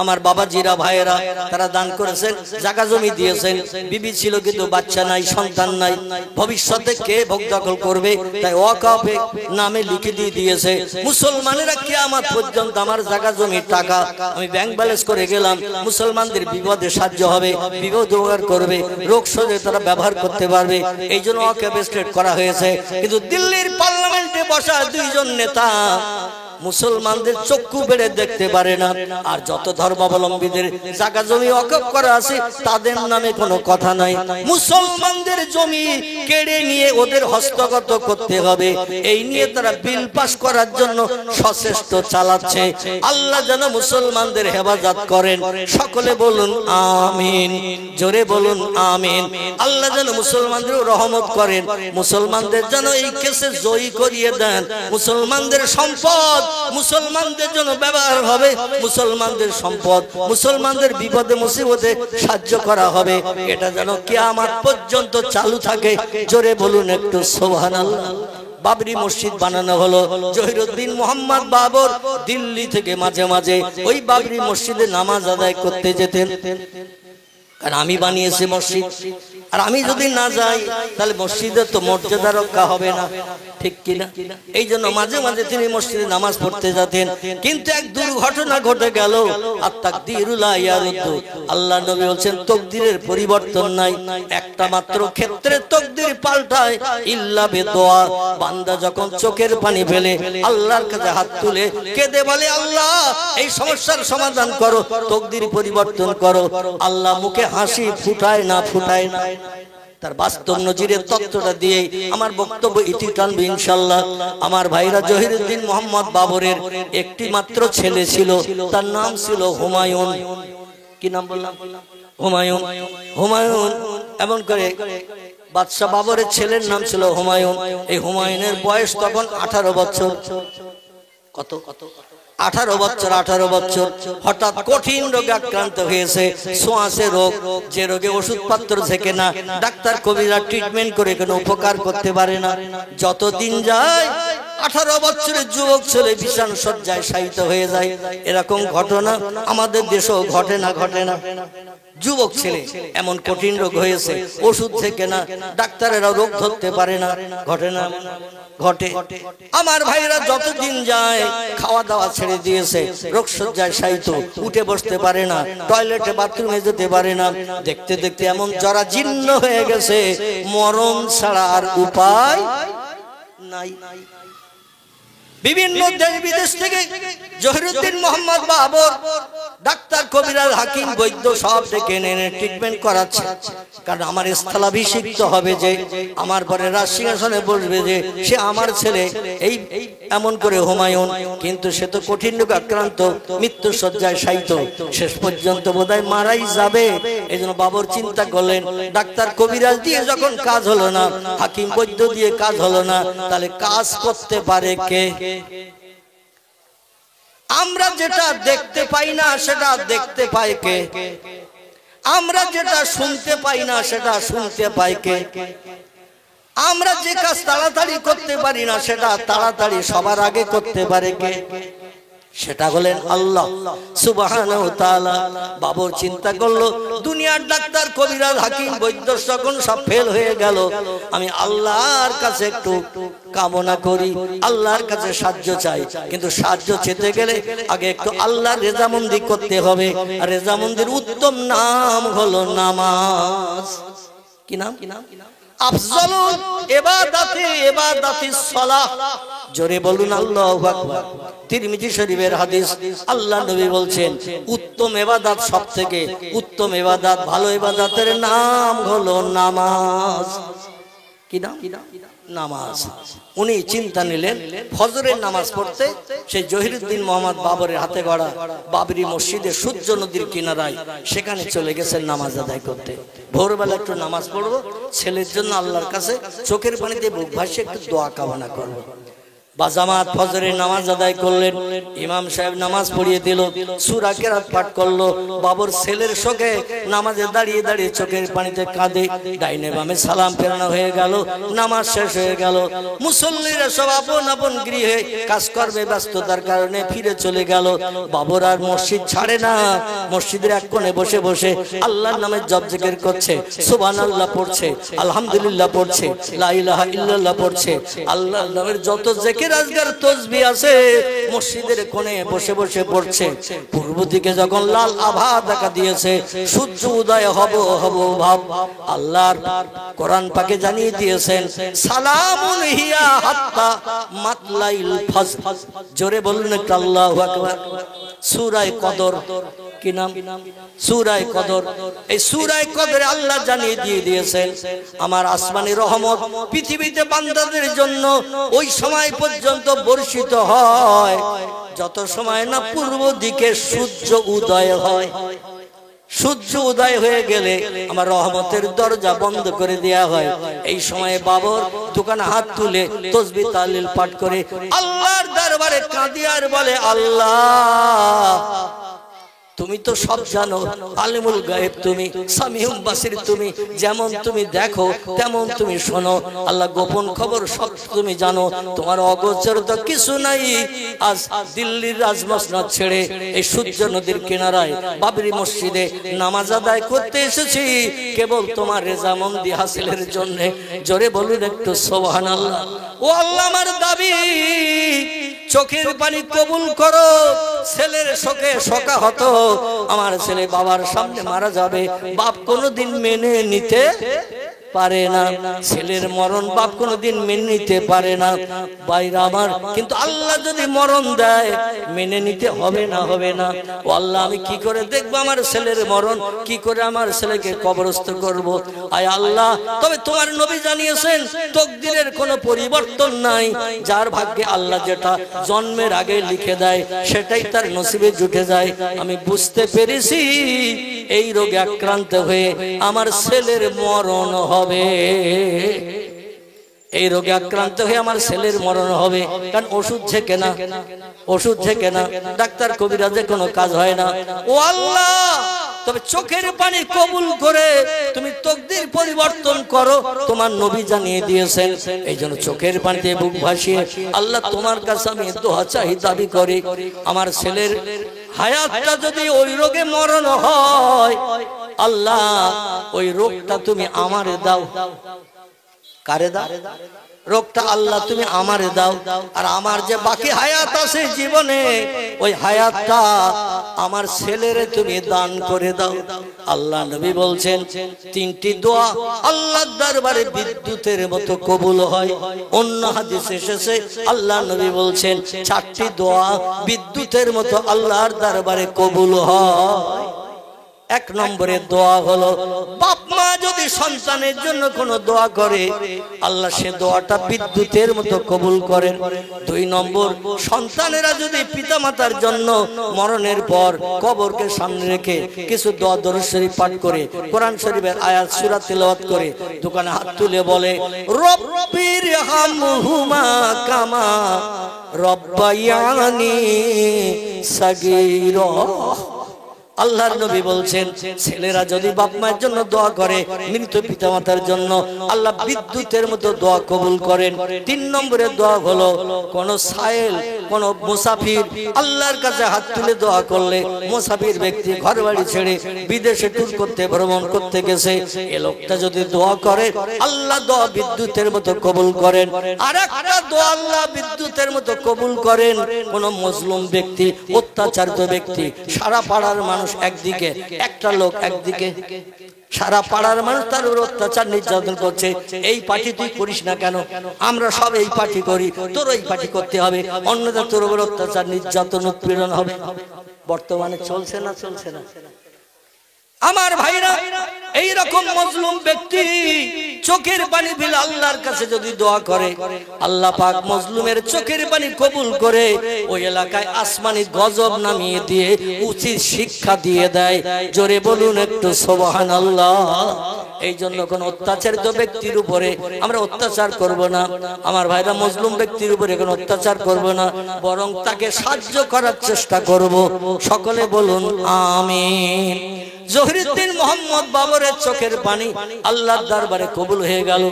আমার বাবাজিরা, ভাইয়েরা, তারা দান করেছেন, জায়গা জমি দিয়েছেন। বিবি ছিল কিন্তু বাচ্চা নাই, সন্তান নাই, ভবিষ্যতে কে ভোগ দখল করবে, তাই ওয়াকফে নামে লিখে দিয়ে দিয়েছে। মুসলমানেরা কিয়ামত পর্যন্ত আমার জায়গা জমি টাকা আমি ব্যাংক ব্যালেন্স করে গেলাম, মুসলমানদের বিপদে সাহায্য হবে, বিপদ উপকার করবে, রোগ শোধে তারা ব্যবহার করতে পারবে। এই জন্য ওয়াকফ এস্টেট করা হয়েছে। কিন্তু দিল্লির পার্লামেন্টে বসা দুইজন নেতা মুসলমানদের চক্ষু বেড়ে দেখতে পারে না। আর যত ধর্মাবলম্বীদের জায়গা জমি ওয়াকফ করা আছে তাদের নামে কোনো কথা নাই। মুসলমানদের জমি কেড়ে নিয়ে ওদের হস্তগত করতে হবে, এই নিয়ে তারা বিল পাস করার জন্য সচেষ্ট চালাচ্ছে। আল্লাহ যেন মুসলমানদের হেফাজত করেন, সকলে বলুন আমিন, জোরে বলুন আমিন। আল্লাহ যেন মুসলমানদের রহমত করেন, মুসলমানদের যেন এই কেসে জয়ী করিয়ে দেন। মুসলমানদের সম্পদ মুসলমানদের জন্য ব্যবহার হবে, মুসলমানদের সম্পদ মুসলমানদের বিপদে মুসিবতে সাহায্য করা হবে। এটা যেন কিয়ামত পর্যন্ত চালু থাকে। জোরে বলুন একটু সুবহানাল্লাহ। বাবরি মসজিদ বানানো হলো। জহিরুদ্দিন মোহাম্মদ বাবর দিল্লি থেকে মাঝে মাঝে ওই বাবরি মসজিদে নামাজ আদায় করতে যেতেন। কারণ আমি বানিয়েছি মসজিদ, আর আমি যদি না যাই তাহলে মসজিদের তো মর্যাদা রক্ষা হবে না, ঠিক কিনা? এই জন্য মাঝে মাঝে তিনি মসজিদে নামাজ পড়তে যেতেন। কিন্তু এক দুর্ঘটনা ঘটে গেল। আর তাকদীরুল ইয়ারুদ্দু, আল্লাহ নবী বলেন তকদিরের পরিবর্তন নাই, একটা মাত্র ক্ষেত্রে তকদির পাল্টায়, ইল্লা বিদুআ। বান্দা যখন চোখের পানি ফেলে আল্লাহর কাছে হাত তুলে কেঁদে বলে আল্লাহ এই সমস্যার সমাধান করো, তকদির পরিবর্তন করো, আল্লাহ মুখে হাসি ফুটায় না, ফুটায় না। তার বাস্তব নজিরের তত্ত্বটা দিয়ে আমার বক্তব্য ইতি টানবে ইনশাআল্লাহ। আমার ভাইরা, জহিরুদ্দিন মোহাম্মদ বাবরের একটি মাত্র ছেলে ছিল, তার নাম ছিল হুমায়ুন। কি নাম বললাম? হুমায়ুন। হুমায়ুন এমন করে বাদশাহ বাবরের ছেলের নাম ছিল হুমায়ুন। এই হুমায়ুনের বয়স তখন 18 বছর। কত? 18 বছর। 18 বছর হঠাৎ কঠিন রোগে আক্রান্ত হয়েছে, সোয়াসে রোগ, যে রোগে ওষুধপত্র থেকে না, ডাক্তার কবিরা ট্রিটমেন্ট করে কোনো উপকার করতে পারে না। যতদিন যায় 18 বছরের যুবক ছেলে বিছান শয্যায় শায়িত হয়ে যায়। এরকম ঘটনা আমাদের দেশেও ঘটে না? ঘটে না? যুবক ছেলে এমন কঠিন রোগ হয়েছে, ওষুধ থেকে না, ডাক্তারেরা রোগ ধরতে পারে না, ঘটে না? ঘটে। আমার ভাইরা, যতদিন যায় খাওয়া দাওয়া ছেড়ে দিয়েছে, রোগ শয্যায় শায়িত, উঠে বসতে পারে না, টয়লেটে বাথরুমে যেতে পারে না। দেখতে দেখতে এমন জরাজীর্ণ হয়ে গেছে, মরণ ছাড়া আর উপায় নাই। বিভিন্ন দেশ বিদেশ থেকে জহিরুদ্দিন মোহাম্মদ বাবর ডাক্তার কবিরাজ হাকিম বৈদ্য সব ডেকে এনে ট্রিটমেন্ট করাচ্ছে, কারণ আমার স্থলাভিষিক্ত হবে, যে আমার পরে রাজসিংহাসনে বসবে, যে সে আমার ছেলে, এই এমন করে হুমায়ুন। কিন্তু সে তো কঠিন রোগে আক্রান্ত, মৃত্যু শয্যায় শায়িত, শেষ পর্যন্ত বোধহয় মারাই যাবে। এই জন্য বাবর চিন্তা করলেন, ডাক্তার কবিরাজ দিয়ে যখন কাজ হলো না, হাকিম বৈদ্য দিয়ে কাজ হলো না, তাহলে কাজ করতে পারে কে? আমরা যেটা দেখতে পাই না সেটা দেখতে পাই কে? আমরা যেটা শুনতে পাই না সেটা শুনতে পাই কে? আমরা যে কাজ তাড়াতাড়ি করতে পারি না সেটা তাড়াতাড়ি সবার আগে করতে পারে কে? সেটা হলেন আল্লাহ সুবহানাহু ওয়া তাআলা। বাবর চিন্তা করলো, দুনিয়ার ডাক্তার কবিরাজ হাকিম বৈদ্য যখন সব ফেল হয়ে গেল, আমি আল্লাহর কাছে একটু কামনা করি, আল্লাহর কাছে সাহায্য চাই। কিন্তু সাহায্য চেতে গেলে আগে একটু আল্লাহর রেজামন্দি করতে হবে, আর রেজামন্দির উত্তম নাম হলো নামাজ। কি নাম? আফজালুল ইবাদাতি ইবাদাতিস সালাহ। জোরে বলুন আল্লাহু আকবার। তিরমিজি শরীফের হাদিস, আল্লাহ নবী বলছেন উত্তম ইবাদত, সবথেকে উত্তম ইবাদত, ভালো ইবাদতের নাম হলো নামাজ। কি নাম? নামাজ। উনি চিন্তা নিলেন ফজরের নামাজ পড়তে, সেই জহিরুদ্দিন মোহাম্মদ বাবরের হাতে গড়া বাবরি মসজিদে সূর্য নদীর কিনারায় সেখানে চলে গেছেন নামাজ আদায় করতে। ভোরবেলা একটু নামাজ পড়বো, ছেলের জন্য আল্লাহর কাছে চোখের পানিতে বুক ভাসিয়ে একটু দোয়া কামনা করবো। বাজামাত ফজরের নামাজ আদায় করলেন, ইমাম সাহেব নামাজ পড়িয়ে দিল, সূরা কেরাত পাঠ করলো। বাবর ছেলের শোকে নামাজে দাঁড়িয়ে দাঁড়িয়ে চোখের পানিতে কাঁদে। ডাইনে বামে সালাম ফেরানো হয়ে গেল, নামাজ শেষ হয়ে গেল। মুসল্লিরা সব আপন আপন গৃহে কাজকর্মে ব্যস্ততার কারণে ফিরে চলে গেল। বাবর আর মসজিদ ছাড়ে না, মসজিদের এক কোণে বসে বসে আল্লাহর নামে জপ জিকির করছে, সুবহানাল্লাহ পড়ছে, আলহামদুলিল্লাহ পড়ছে, লা ইলাহা ইল্লাল্লাহ পড়ছে। আল্লাহর নামের যত জিকির আজগার তসবিহ আছে মসজিদের কোণে বসে বসে পড়ছে। পূর্ব দিকে যখন লাল আভা দেখা দিয়েছে, সূর্য উদয় হব ভাব, আল্লাহর কোরআন পাকে জানিয়ে দিয়েছেন সালামুন হিয়া হাত্তা মাতলাইল ফজর। জোরে বলুন একটু আল্লাহু আকবার। সূরা কদর। কি নাম? সূরা কদর। এই সূরা কদরে আল্লাহ জানিয়ে দিয়ে দিয়েছেন আমার আসমানি রহমত পৃথিবীতে বান্দাদের জন্য ওই সময় পর্যন্ত বর্ষিত হয় যত সময় না পূর্ব দিকে সূর্য উদয় হয়। সূর্য উদয় হয়ে গেলে আমার রহমতের দরজা বন্ধ করে দেয়া হয়। এই সময়ে বাবর দোকানে হাত তুলে তাসবিহ তাহলিল পাঠ করে আল্লাহর দরবারে কাঁদে আর বলে, আল্লাহ তুমি তো সব জানো, আলিমুল গায়েব তুমি, সামিউল বাসির তুমি, যেমন তুমি দেখো তেমন তুমি শোনো। আল্লাহ গোপন খবর সব তুমি জানো, তোমার অগোচর তো কিছু নাই। আজ দিল্লির রাজমসনদ ছেড়ে এই সূর্য নদীর কিনারায় বাবরি মসজিদে নামাজ আদায় করতে এসেছি কেবল তোমার রেজামন্দি হাসিলের জন্য। জোরে বলুন একটু সুবহানাল্লাহ। ও আল্লাহ, আমার দাবি চোখের পানি কবুল করো। ছেলের শোকে শোকা হতো, আমার ছেলে বাবার সামনে মারা যাবে, বাপ কোনোদিন মেনে নিতে পারে না। ছেলের মরণ বাপ কোনোদিন মেনে নিতে পারে না ভাইরা আমার। কিন্তু আল্লাহ যদি মরণ দেয় মেনে নিতে হবে না, হবে না। ও আল্লাহ, আমি কি করে দেখবো আমার ছেলের মরণ, কি করে আমার ছেলেকে কবরস্থ করব? আয় আল্লাহ, তবে তোমার নবী জানিয়েছেন তকদিরের কোনো পরিবর্তন নাই। যার ভাগ্যে আল্লাহ যেটা জন্মের আগে লিখে দেয় সেটাই তার নসিবে জুটে যায়। আমি বুঝতে পেরেছি এই রোগে আক্রান্ত হয়ে আমার ছেলের মরণ হবে। এই রোগে আক্রান্ত হয়ে আমার ছেলের মরণ হবে, কারণ ওষুধ ঝেঁকে না, ওষুধ ঝেঁকে না, ডাক্তার কবিরাজে কোনো কাজ হয় না। ও আল্লাহ, তবে চোখের পানি কবুল করে তুমি তকদির পরিবর্তন করো, তোমার নবী জানিয়ে দিয়েছেন। এই জন্য চোখের পানিতে বুক ভাসিয়ে আল্লাহ তোমার কাছে আমি দোয়া চাই, দাবি করি, আমার ছেলের হায়াতটা যদি ওই রোগে মরণ হয়, আল্লাহ ওই রোগটা তুমি আমারে দাও। কারে দাও? রোগটা আল্লাহ তুমি আমারে দাও, আর আমার যে বাকি হায়াত আছে জীবনে, ওই হায়াতটা আমার ছেলেরে তুমি দান করে দাও। আল্লাহ নবী বলছেন তিনটি দোয়া আল্লাহর দরবারে বিদ্যুতের মতো কবুল হয়। অন্য হাদিসে এসেছে আল্লাহ নবী বলছেন চারটি দোয়া বিদ্যুতের মতো আল্লাহর দরবারে কবুল হয়। এক নম্বরের দোয়া হলো বাপ মা যদি সন্তানের জন্য কোনো দোয়া করে আল্লাহ সে দোয়াটা বিদ্যুতের মতো কবুল করেন। দুই নম্বর, সন্তানেরা যদি পিতামাতার জন্য মরণের পর কবরকে সামনে রেখে কিছু দোয়া দরুদ শরীফ পাঠ করে, কোরআন শরীফের আয়াত সূরা তেলাওয়াত করে, দোকানে হাত তুলে বলে রব্বির হামহুমা কামা রব্বায়ানি সাগীরা। আল্লাহর নবী বলছেন ছেলেরা যদি বাপ মায়ের জন্য দোয়া করে, মৃত পিতামাতার জন্য, আল্লাহ বিদ্যুতের মতো দোয়া কবুল করেন। তিন নম্বরের দোয়া হলো কোন সায়েল, কোন মুসাফির আল্লাহর কাছে হাত তুলে দোয়া করলে, মুসাফির ব্যক্তি ঘর বাড়ি ছেড়ে বিদেশে ট্যুর করতে, ভ্রমণ করতে গেছে, এ লোকটা যদি দোয়া করে আল্লাহ দোয়া বিদ্যুতের মতো কবুল করেন। আর একটা দোয়া আল্লাহ বিদ্যুতের মতো কবুল করেন কোন মজলুম ব্যক্তি, অত্যাচারিত ব্যক্তি, সারা পাড়ার মানুষ একদিকে, একটা লোক একদিকে, সারা পাড়ার মানুষ তার উপর অত্যাচার নির্যাতন করছে, এই পার্টি তুই করিস না কেন, আমরা সব এই পার্টি করি, তোর এই পার্টি করতে হবে, অন্যথা তোর উপর অত্যাচার নির্যাতন উৎপীড়ন হবে। বর্তমানে চলছে না? চলছে না আমার ভাইরা? এই রকম মজলুম ব্যক্তি চোখের পানি ফেলে আল্লাহর কাছে যদি দোয়া করে, আল্লাহ পাক মজলুমের চোখের পানি কবুল করে ওই এলাকায় আসমানি গজব নামিয়ে দিয়ে উচিত শিক্ষা দিয়ে দেয়। জোরে বলুন একটু সুবহানাল্লাহ। এই জন্য কোন অত্যাচারিত ব্যক্তির উপরে আমরা অত্যাচার করব না আমার ভাইরা, মজলুম ব্যক্তির উপরে কোনো অত্যাচার করব না, বরং তাকে সাহায্য করার চেষ্টা করব। সকলে বলুন আমিন। জহিরুদ্দিন মোহাম্মদ বাবরের চোখের পানি আল্লাহর দরবারে কবুল হয়ে গেল।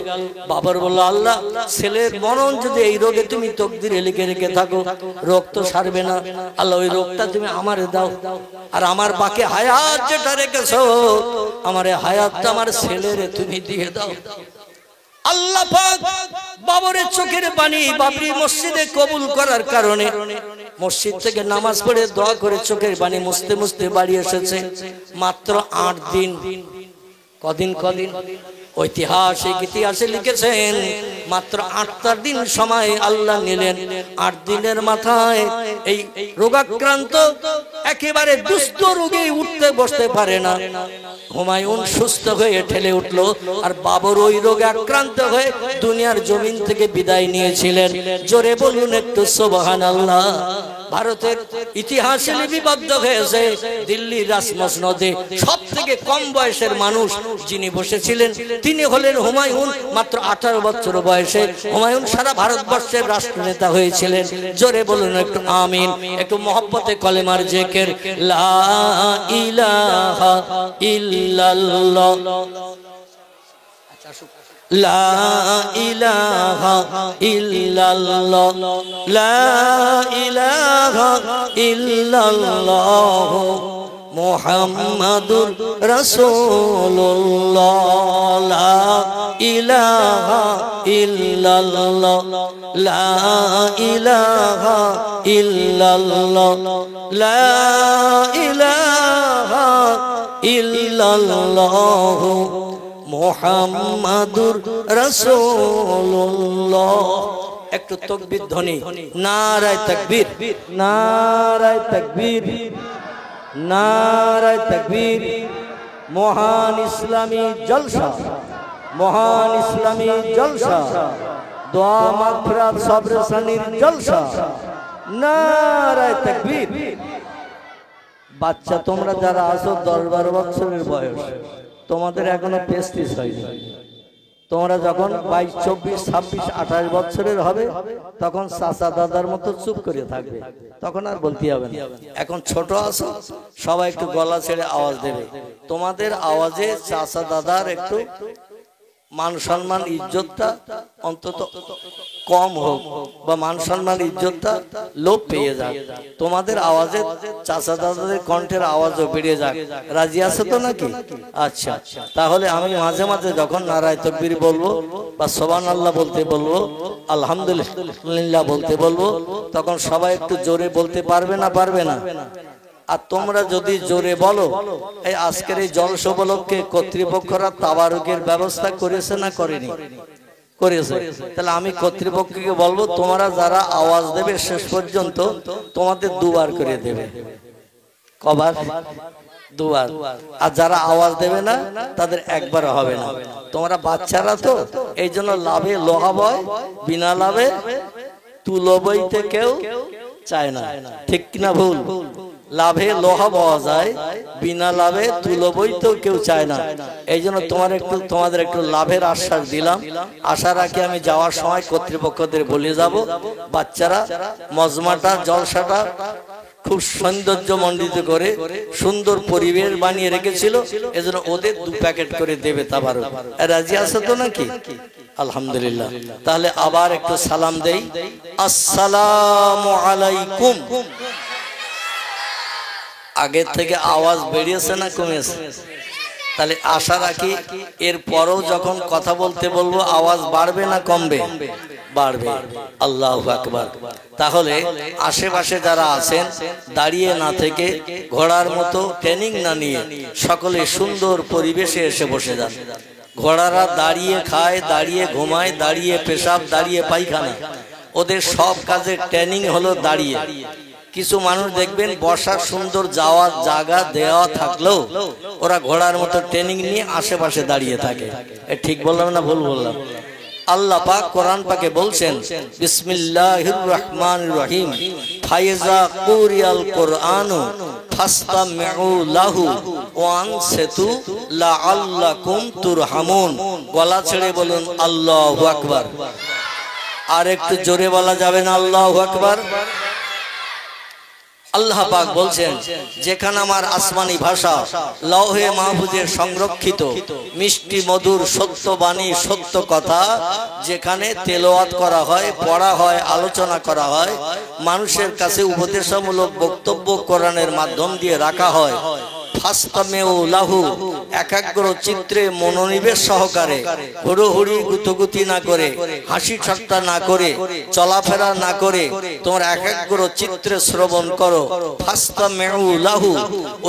বাবর বলল আল্লাহ ছেলের মরণ যদি এই রোগে তুমি তকদিরে লিখে রেখে থাকো, রোগ তো সারবে না, আল্লাহ ওই রোগটা তুমি আমারে দাও, আর আমার বাকি হায়াত যেটা রেখেছো আমার হায়াতটা আমার ছেলেরে তুমি দিয়ে দাও। আল্লাহ পাক বাবরের চোখের পানি বাবরি মসজিদে কবুল করার কারণে মসজিদ থেকে নামাজ পড়ে দোয়া করে চোখের পানি মুছতে মুছতে বাড়ি এসেছে মাত্র 8 দিন। কদিন ঐতিহাসিক ইতিহাসে লিখেছেন মাত্র 8টা দিন সময় আল্লাহ নিলেন। 8 দিনের মাথায় এই রোগাক্রান্ত একেবারে দুস্থ রোগী উঠতে বসতে পারে না, হুমায়ুন সুস্থ হয়ে ঠেলে উঠল, আর বাবর ওই রোগে আক্রান্ত হয়ে দুনিয়ার জমিন থেকে বিদায় নিয়েছিলেন। জোরে বলুন একটু সুবহানাল্লাহ। ভারতের ইতিহাসে লিপিবদ্ধ হয়েছে দিল্লির রাজমসনদে সব থেকে কম বয়সের মানুষ যিনি বসেছিলেন তিনি হলেন হুমায়ুন। মাত্র 18 বছর বয়সে হুমায়ুন সারা ভারতবর্ষের রাষ্ট্রনেতা হয়েছিলেন। জোরে বলুন একটু আমিন। একটু মহব্বতে কলেমার জিকির, লা ইলাহা ইল্লাল্লাহ, লা ইলাহা ইল্লাল্লাহ, লা ইলাহা ইল্লাল্লাহ, মুহাম্মাদুর রাসূলুল্লাহ, লা ইলাহা ইল্লাল্লাহ, লা ইলাহা ইল্লাল্লাহ, লা ইলাহা ইল্লাল্লাহ, মুহাম্মাদুর রাসূলুল্লাহ। একটু তাকবীর ধ্বনি, নারায়ে তাকবীর, নারায়ে তাকবীর, নারায়ে তাকবীর। মহান ইসলামী জলসা, মহান ইসলামী জলসা, দোয়া মাগফিরাত সবর সানির জলসা, নারায়ে তাকবীর। বাচ্চা তোমরা যারা আছো 10-12 বছরের বয়স, তোমাদের এখনো প্রেস্টিজ হয়নি। তোমরা যখন 22, 24, 26, 28 বছরের হবে তখন চাচা দাদার মতো চুপ করে থাকবে, তখন আর বলতে হবে না। এখন ছোট আছো, সবাই একটু গলা ছেড়ে আওয়াজ দেবে। তোমাদের আওয়াজে চাচা দাদার একটু মান সম্মান ইজ্জতটা অন্তত কম হোক বা মান সম্মান ইজ্জতটা লোপ পেয়ে যাক, তোমাদের আওয়াজে চাচা দাদাদের কণ্ঠের আওয়াজও বেড়ে যাক, রাজি আছে তো নাকি? আচ্ছা, তাহলে আমি মাঝে মাঝে যখন নারায়ে তাকবীর বলবো বা সুবহানাল্লাহ বলতে বলবো, আলহামদুলিল্লাহ বলতে বলবো, তখন সবাই একটু জোরে বলতে পারবে না পারবে না? আর তোমরা যদি জোরে বলো, এই আজকের এই জলসা উপলক্ষে কর্তৃপক্ষরা তাবারুকের ব্যবস্থা করেছে না করেনি? করেছে। তাহলে আমি কর্তৃপক্ষকে বলবো, তোমরা যারা আওয়াজ দেবে শেষ পর্যন্ত তোমাদের দুবার করে দেবে। কবার? দুবার। আর যারা আওয়াজ দেবে না তাদের একবার হবে না। তোমরা বাচ্চারা তো, এই জন্য লাভে লোহা বয়, বিনা লাভে তুলো বইতে কেউ চায় না, ঠিক কিনা ভুল? লাভে লোহা পাওয়া যায়, বিনা লাভে তুলো বইতেও কেউ চায় না। এই জন্য তোমাদের একটু লাভের আশ্বাস দিলাম। আশা রাখি আমি যাওয়ার সময় কর্তৃপক্ষদের বলে যাব, বাচ্চারা মজমাটা জলসাটা খুব সৌন্দর্য মণ্ডিত করে সুন্দর পরিবেশ বানিয়ে রেখেছিল, এজন্য ওদের 2 প্যাকেট করে দেবে তাবারুক। রাজি আছে তো নাকি? আলহামদুলিল্লাহ। তাহলে আবার একটু সালাম দেই, আসসালামু আলাইকুম। আগের থেকে আওয়াজ বেরিয়েছে না কমেছে? তাহলে আশা রাখি এর পরেও যখন কথা বলতে বলবো আওয়াজ বাড়বে না কমবে? বাড়বে। আল্লাহু আকবার। তাহলে আশেপাশে যারা আছেন দাঁড়িয়ে না থেকে ঘোড়ার মতো ট্রেনিং না নিয়ে সকলে সুন্দর পরিবেশে এসে বসে যান। ঘোড়ারা দাঁড়িয়ে খায়, দাঁড়িয়ে ঘুমায়, দাঁড়িয়ে পেশাব, দাঁড়িয়ে পায়খানা, ওদের সব কাজের ট্রেনিং হলো দাঁড়িয়ে। কিছু মানুষ দেখবেন বসার সুন্দর যাওয়ার জায়গা দেওয়া থাকলেও ওরা ঘোড়ার মতো ট্রেনিং নিয়ে আশেপাশে দাঁড়িয়ে থাকে। এ ঠিক বললাম না ভুল বললাম? আল্লাহ পাক কোরআন পাকে বলছেন, বিসমিল্লাহির রহমানির রহিম, ফাইজা কুরিয়াল কুরআনু ফাসতামিউ লাহু ওয়া আনসিতু লাআল্লাকুম তুরহামুন। গলা ছেড়ে বলুন আল্লাহু আকবার। আর একটু জোরে বলা যাবে না আল্লাহু আকবার? আল্লাহ পাক বলছেন, যেখানে আমার আসমানি ভাষা লৌহে মাহফুজে সংরক্ষিত মিষ্টি মধুর সত্য বাণী সত্য কথা যেখানে তেলাওয়াত করা হয়, পড়া হয়, আলোচনা করা হয়, মানুষের কাছে উপদেশমূলক বক্তব্য কোরআনের মাধ্যম দিয়ে রাখা হয়, ফাসতামিউ লাহু, একাগ্র চিত্রে মনোনিবেশ সহকারে, হুড়োহুড়ি গুতগুতি না করে, হাসি ঠাট্টা না করে, চলাফেরা না করে তোমরা একাগ্র চিত্রে শ্রবণ করো। ফাসতামিউ লাহু,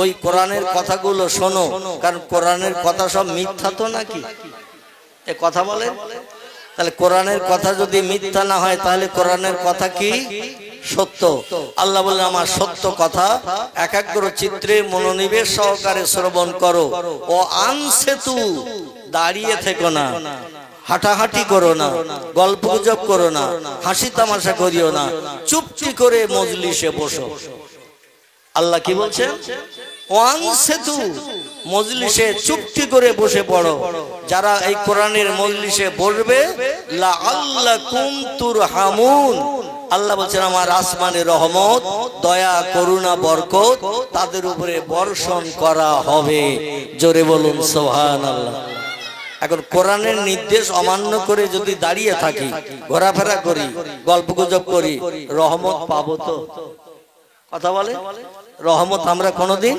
ওই কোরআনের কথাগুলো শোনো, কারণ কোরআনের কথা সব মিথ্যা তো নাকি? এ কথা বলেন। তাহলে কোরআনের কথা যদি মিথ্যা না হয় তাহলে কোরআনের কথা কি সত্য? আল্লাহ বললেন, আমার সত্য কথা একাগ্র চিত্রে মনোনিবেশ সহকারে শ্রবণ করো। ও আনসেতু, দাঁড়িয়ে থেকো না, হাঁটাহাঁটি করো না, গল্প গুজব করো না, হাসি তামাশা করিও না, চুপটি করে মজলিসে বসো। আল্লাহ কি বলছেন? ওয়ান সেতু, মজলিসে চুপটি করে বসে পড়ো। যারা এই কোরআনের মজলিসে বসবে, লাআল্লাকুম তুরহামুন, আল্লাহ বলছেন আমার আসমানের রহমত, দয়া, করুণা, বরকত তাদের উপরে বর্ষণ করা হবে। জোরে বলুন সুবহানাল্লাহ। এখন কোরআনের নির্দেশ অমান্য করে যদি দাঁড়িয়ে থাকি, ঘোরাফেরা করি, গল্পগুজব করি, রহমত পাবো তো? কথা বলে, রহমত আমরা কোনোদিন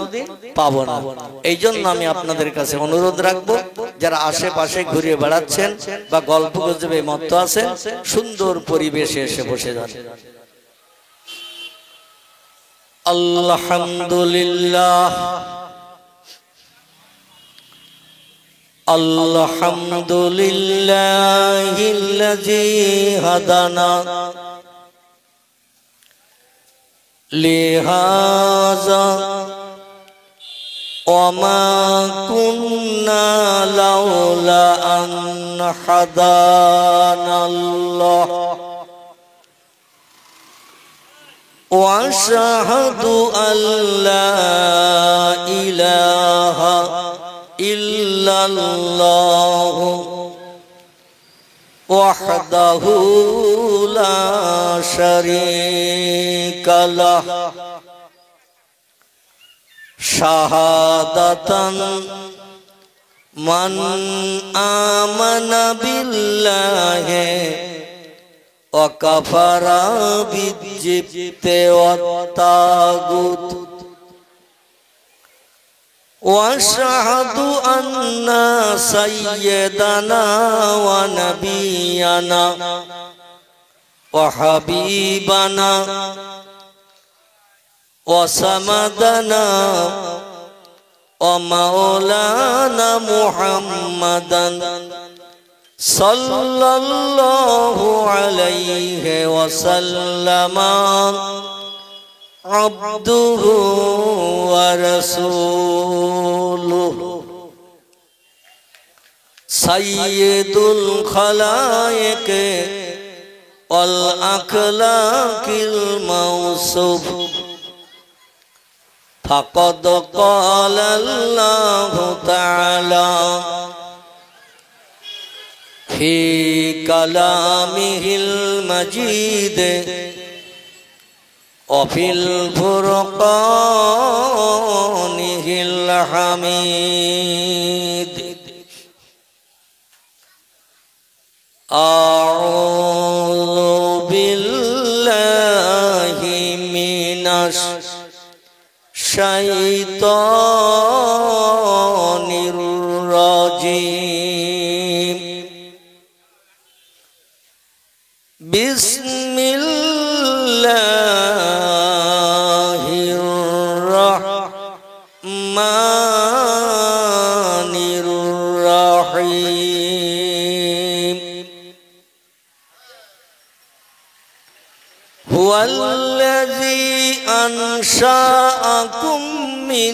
পাবো না। এই জন্য আমি আপনাদের কাছে অনুরোধ রাখবো, যারা আশেপাশে ঘুরে বেড়াচ্ছেন বা গল্প গুজবে মত্ত আছেন, সুন্দর পরিবেশে এসে বসে যান। আলহামদুলিল্লাহ, আলহামদুলিল্লাহিল্লাযী হাদানা লিহাযা ওয়া মা কুন্না লাউলা আন হাদানাল্লাহ ওয়া আশহাদু আল্লা ইলাহা ইল্লাল্লাহু ওয়াহদাহু লা শারীকা লাহু শাহাদাতান মান আমানা বিল্লাহি ওয়াকাফারা বিজিবতি ওয়াত-তাগুত ওয়াশহাদু আন্না সাইয়্যিদানা ওয়া নাবিয়ানা ওয়া হাবিবানা ওয়া সামাদানা ওয়া মাওলানা মুহাম্মাদান সাল্লাল্লাহু আলাইহি ওয়া সাল্লামা আবদুহু ওয়া রাসূলুহু সাইয়্যিদুল খালায়েক ওয়াল আখলাকিল মাওসুফ ফাকাদ ক্বালা আল্লাহু তাআলা ফি কালামিহিল মাজিদ وفي الفرقان الحميد أعوذ بالله من الشيطان الرجيم بسم الله الرحمن الرحيم هو الذي أنشأكم من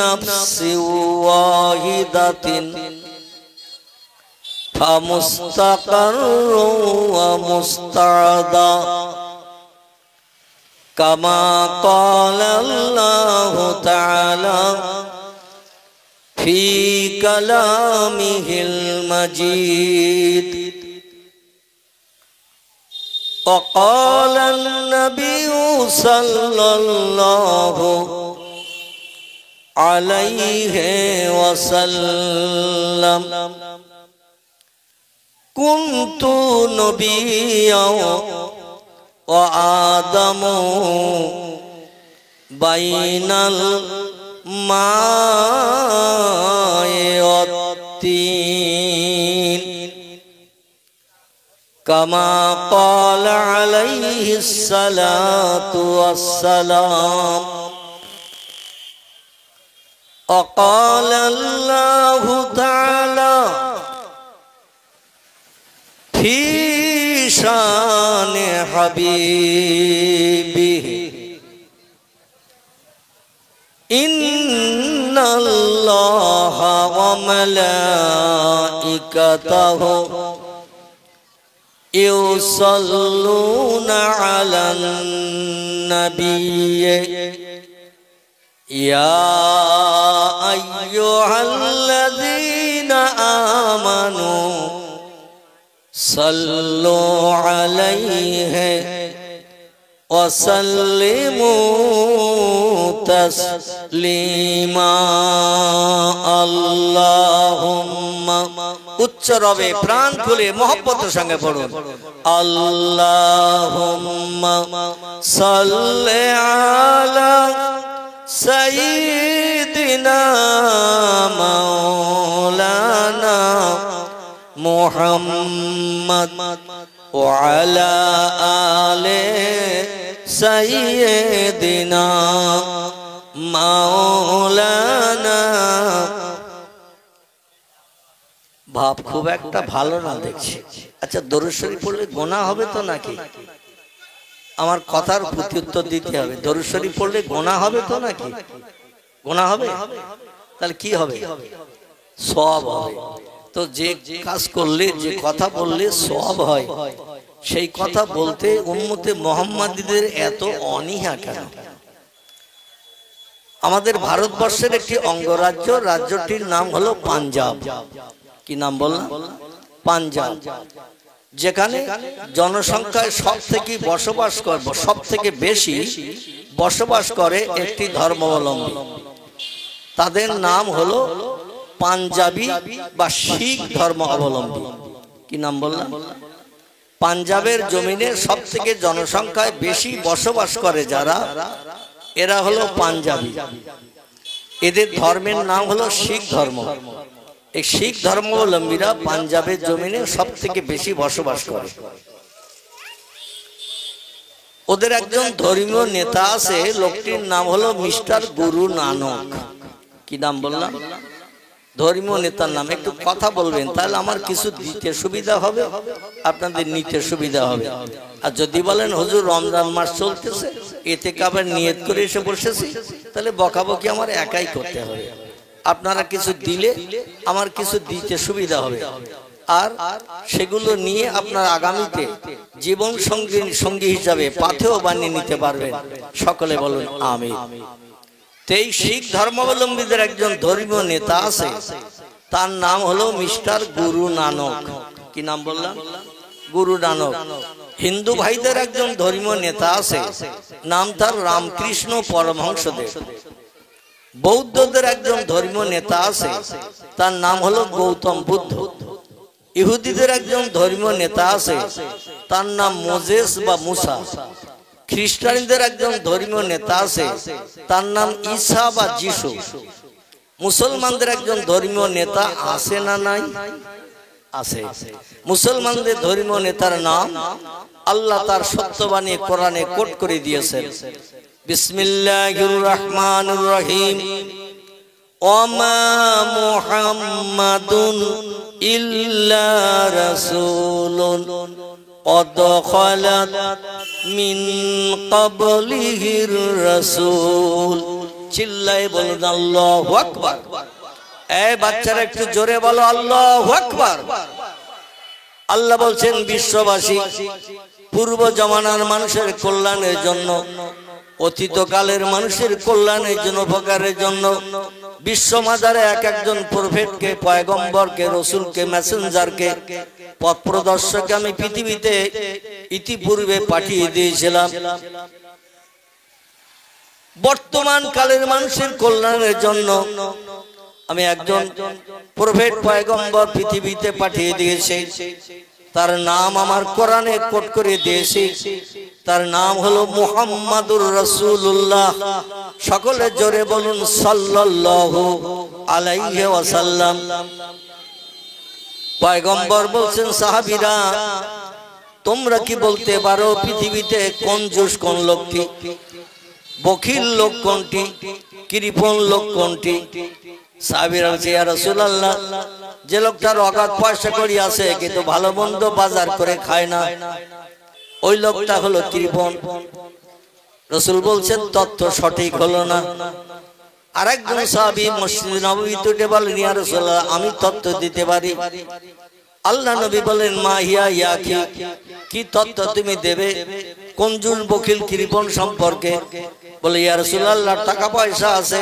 نفس واحدة فمستقر ومستودع كما قال الله تعالى في كلامه المجيد وقال النبي صلى الله عليه وسلم كنت نبيا وآدم بين الماء والطين كما قال عليه الصلاة والسلام وقال الله تعالى في شان حبيبه إن الله وملائكته يصلون على النبي يا أيها الذين آمنوا صلوا عليه وسلموا تسليما اللهم উচ্চ রবে প্রাণ খুলে মহব্বতের সঙ্গে পড়ুন আল্লাহুম্মা সাল্লি আলা সাইয়্যিদিনা মাওলানা মুহাম্মদ ওয়া আলা আলি সাইয়্যিদিনা মাওলানা। ভাব খুব একটা ভালো না দেখছি। আচ্ছা দরুদ শরীফ পড়লে গোনা হবে তো নাকি? আমার কথার প্রতি উত্তর দিতে হবে। দরুদ শরীফ পড়লে গোনা হবে তো নাকি? গোনা হবে? তাহলে কি হবে? সওয়াব হবে। তো যে কাজ করলে যে কথা বললে সওয়াব হয় সেই কথা বলতে উম্মতে মুহাম্মাদীদের এত অনীহা কেন? আমাদের ভারতবর্ষের একটি অঙ্গরাজ্য, রাজ্যটির নাম হলো পাঞ্জাব। কি নাম বললাম? পাঞ্জাব। যেখানে জনসংখ্যায় সব থেকে বেশি বসবাস করে একটি ধর্মাবলম্বী, তাদের নাম হলো পাঞ্জাবি বা শিখ ধর্ম অবলম্বী। কি নাম বললাম? পাঞ্জাবের জমিনে সবথেকে জনসংখ্যায় বেশি বসবাস করে যারা, এরা হলো পাঞ্জাবি। এদের ধর্মের নাম হলো শিখ ধর্ম। এই শিখ ধর্মাবলম্বীরা পাঞ্জাবের জমিনে সবথেকে বেশি বসবাস করে। ওদের একজন ধর্মীয় নেতা আছে, লোকটির নাম হলো মিস্টার গুরু নানক। কি নাম বললাম? ধর্মীয় নেতার নাম। একটু কথা বলবেন, তাহলে আমার কিছু দিতে সুবিধা হবে, আপনাদের নিতে সুবিধা হবে। আর যদি বলেন হুজুর রমজান মাস চলতেছে, এতে কাবার নিয়ত করে এসে বসেছি, তাহলে বকাবকি আমার একাই করতে হবে। আপনারা কিছু দিলে আমার কিছু দিতে সুবিধা হবে, আর সেগুলো নিয়ে আপনারা আগামীতে জীবন সঙ্গী হিসাবে পাথেও বানিয়ে নিতে পারবেন। সকলে বলুন আমিন। এই শিখ ধর্মাবলম্বীদের একজন ধর্মীয় নেতা আছে, তার নাম হলো মিস্টার গুরু নানক। কি নাম বললাম? গুরু নানক। হিন্দু ভাইদের একজন ধর্মীয় নেতা আছে, নাম তার রামকৃষ্ণ পরমহংসদেব। বৌদ্ধদের একজন ধর্মীয় নেতা আছে, তার নাম হলো গৌতম বুদ্ধ। ইহুদিদের একজন ধর্মীয় নেতা আছে, তার নাম মোজেস বা মুসা। খ্রিস্টানদের একজন ধর্মীয় নেতা আছে, তার নাম ঈসা বা যিশু। মুসলমানদের একজন ধর্মীয় নেতা আছে না নাই? আছে। মুসলমানদের ধর্মীয় নেতার নাম আল্লাহ তার সত্যবাণী কোরআনে কোট করে দিয়েছেন। বিসমিল্লাহির রহমানির রহিম। ওমা মুহাম্মাদুন ইল্লা রাসূলুন قد خلت من قبله الرسول। চিল্লায়ে বলুন আল্লাহু আকবার। এই বাচ্চারা একটু জোরে বলো আল্লাহু আকবার। আল্লাহ বলছেন বিশ্ববাসী পূর্ব জমানার মানুষের কল্যাণের জন্য, অতীতকালের মানুষের কল্যাণের জন্য, উপকারের জন্য বিশ্ব মাঝারে এক একজন প্রফেটকে, পয়গম্বরকে, রসুলকে, মেসেঞ্জারকে, পথ প্রদর্শককে আমি পৃথিবীতে ইতিপূর্বে পাঠিয়ে দিয়েছিলাম। বর্তমান কালের মানুষের কল্যাণের জন্য আমি একজন প্রফেট, পয়গম্বর পৃথিবীতে পাঠিয়ে দিয়েছি। তার নাম আমার কোরআনে কোট করে দিয়েছি। তার নাম হলো মুহাম্মাদুর রাসূলুল্লাহ। সকলে জোরে বলুন সাল্লাল্লাহু আলাইহি ওয়াসাল্লাম। পয়গম্বর বলছেন, সাহাবীরা তোমরা কি বলতে পারো পৃথিবীতে কঞ্জুস কোন লোকটি, বখিল লোক কোনটি, কৃপণ লোক কোনটি? সাহাবীরা বলছে, ইয়া রাসূলুল্লাহ, যে লোকটার অগাধ পয়সা কড়ি আছে কিন্তু ভালো মন্দ বাজার করে খায় না, ওই লোকটা হলো কৃপণ। রাসূল বলছেন তত্ত্ব সঠিক হলো না। আরেকজন সাহাবী মসজিদ নববীতে উঠে বলেন, ইয়া রাসূলুল্লাহ, আমি তত্ত্ব দিতে পারি। আল্লাহ নবী বলেন, মা হিয়া ইয়াকি, কি তত্ত্ব তুমি দেবে কঞ্জুস বখিল কৃপণ সম্পর্কে? বলে, ইয়া রাসূলুল্লাহ, টাকা পয়সা আছে,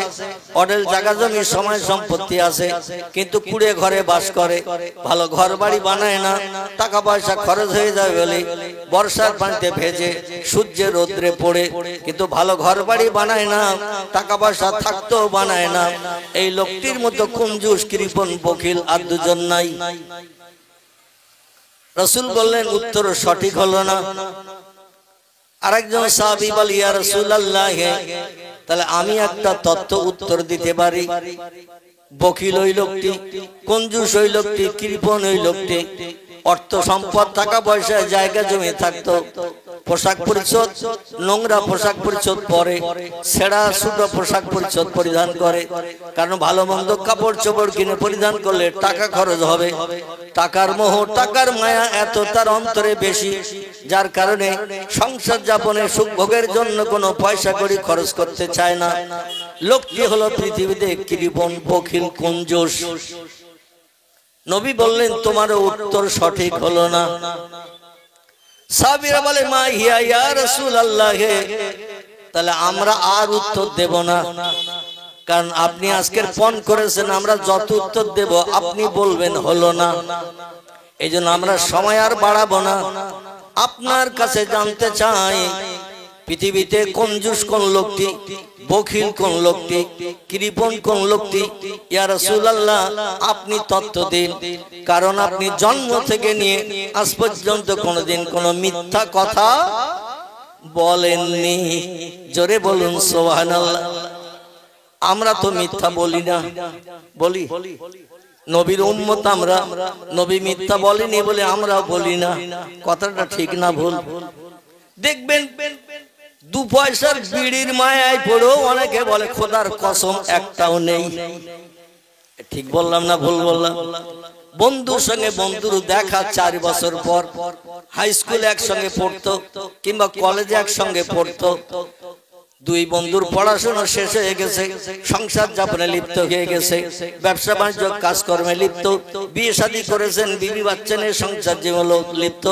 অডেল জায়গা জমি সময় সম্পত্তি আছে, কিন্তু কুড়ে ঘরে বাস করে, ভালো ঘর বাড়ি বানায় না, টাকা পয়সা খরচ হয়ে যায় বলে বর্ষার পানিতে ভেজে সূর্যের রোদ্রে পড়ে, কিন্তু ভালো ঘর বাড়ি বানায় না, টাকা পয়সা থাকতেও বানায় না। এই লোকটির মতো কঞ্জুস কৃপণ বখিল আর দুজন নাই। রাসূল বললেন উত্তর সঠিক হলো না। আরেকজন সাহাবী বলে, ইয়া রাসূলুল্লাহ, তাহলে আমি একটা তত্ত্ব উত্তর দিতে পারি। বখিল ওই লোকটি, কঞ্জুস ওই লোকটি, কৃপণ ওই লোকটি, অর্থ সম্পদ টাকা পয়সা জায়গা জমি থাকতো, পোশাক পরিচ্ছদ নোংরা পোশাক পরিচ্ছদ পরে, ছেঁড়া ছোটো পোশাক পরিচ্ছদ পরিধান করে, কারণ ভালো মন্দ কাপড় চোপড় কিনে পরিধান করলে টাকা খরচ হবে। টাকার মোহ, টাকার মায়া এত তার অন্তরে বেশি, যার কারণে সংসার যাপনে সুখ ভোগের জন্য কোনো পয়সা কড়ি খরচ করতে চায় না। লোকটি হলো পৃথিবীতে কৃপণ বখিল কঞ্জুস। নবী বললেন তোমার উত্তর সঠিক হলো না। সাহাবীরা বলে, মা হিয়া ইয়া রাসূলুল্লাহ, তাহলে আমরা আর উত্তর দেব না, কারণ আপনি আজকের ফোন করেছেন, আমরা যত উত্তর দেব আপনি বলবেন হলো না। এই জন্য আমরা সময় আর বাড়াবো না। আপনার কাছে জানতে চাই পৃথিবীতে কঞ্জুস কোন লোকটি, বখিল কোন লোকটি, কৃপণ কোন লোকটি? ইয়া রাসূলুল্লাহ আপনি তথ্য দিন, কারণ আপনি জন্ম থেকে নিয়ে আজ পর্যন্ত কোনোদিন কোনো মিথ্যা কথা বলেননি। জোরে বলুন সুবহানাল্লাহ। আমরা তো মিথ্যা বলি না, বলি? নবীর উম্মত আমরা, নবী মিথ্যা বলেনি বলে আমরাও বলি না। কথাটা ঠিক না ভুল? দেখবেন দু পয়সার বিড়ির মায়ায় পড়েও অনেকে বলে খোদার কসম একটাও নেই। ঠিক বললাম না ভুল বললাম? বন্ধুর সঙ্গে বন্ধুর দেখা 4 বছর পর, হাই স্কুলে একসঙ্গে পড়তো কিংবা কলেজে একসঙ্গে পড়তো, দুই বন্ধুর পড়াশোনা শেষ হয়ে গেছে, সংসার যাপনে লিপ্ত হয়ে গেছে, ব্যবসা বাণিজ্য কাজকর্মে লিপ্ত, বিয়ে শাদী করেছেন, বিবি বাচ্চা নিয়ে সংসার জীবনে লিপ্ত।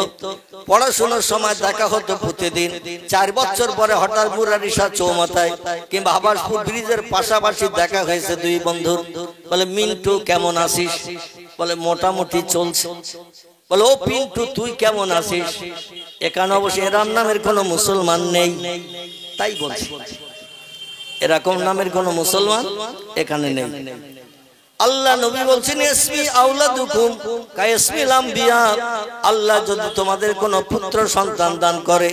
পড়াশোনার সময় দেখা হতো প্রতিদিন, 4 বছর পরে হঠাৎ মুরারিশা চৌমাথায় কিংবা আবাসপুর ব্রিজের পাশাপাশি দেখা হয়েছে দুই বন্ধুর। বলে মিন্টু কেমন আছিস? বলে মোটামুটি চলছে। বলে ও পিন্টু তুই কেমন আছিস? এখানে অবশ্য এরাম নামের কোনো মুসলমান নেই, তাই বলছি এরকম নামের কোন মুসলমান এখানে নেই। আল্লাহ নবী বলছেন ইসমি আওলাদুকুম কাইসমিল আম্বিয়া, আল্লাহ যদি তোমাদের কোনো পুত্র সন্তান দান করে,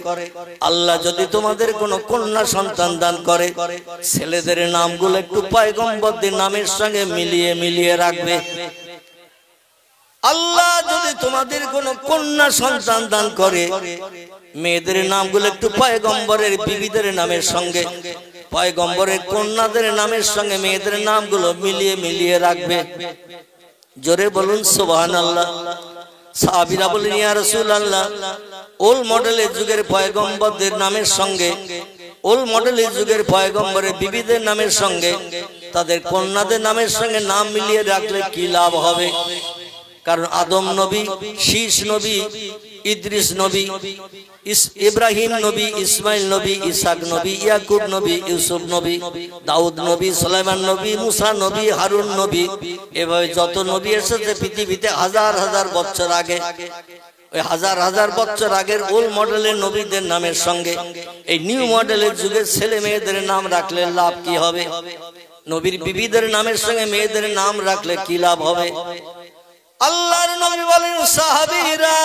আল্লাহ যদি তোমাদের কোনো কন্যা সন্তান দান করে, ছেলেদের নামগুলো একটু পয়গম্বরদের নামের সঙ্গে মিলিয়ে মিলিয়ে রাখবে। আল্লাহ যদি তোমাদের কোনো কন্যা সন্তান দান করে, মেয়েদের নামগুলো একটু পয়গম্বরের বিবিদের নামের সঙ্গে, পয়গম্বরের কন্যাদের নামের সঙ্গে মেয়েদের নামগুলো মিলিয়ে মিলিয়ে রাখবে। জোরে বলুন সুবহানাল্লাহ। সাহাবীরা বলেন ইয়া রাসূলুল্লাহ, ওল্ড মডেলের যুগের পয়গম্বরদের নামের সঙ্গে, ওল্ড মডেলের যুগের পয়গম্বরের বিবিদের নামের সঙ্গে তাদের কন্যাদের নামের সঙ্গে নাম মিলিয়ে রাখলে কি লাভ হবে? কারণ আদম নবী, শীষ নবী, ইদ্রিস নবী, ইব্রাহিম নবী, ইসমাইল নবী, ইসাক নবী, ইয়াকুব নবী, ইউসুফ নবী, দাউদ নবী, সুলাইমান নবী, মুসা নবী, হারুন নবী, এভাবে যত নবী এসেছে পৃথিবীতে হাজার হাজার বছর আগে, ওই হাজার হাজার বছর আগের ওল্ড মডেলের নবীদের নামের সঙ্গে এই নিউ মডেলের যুগের ছেলে মেয়েদের নাম রাখলে লাভ কি হবে? নবীর বিবিদের নামের সঙ্গে মেয়েদের নাম রাখলে কি লাভ হবে? আল্লাহর নবী বলেন সাহাবীরা,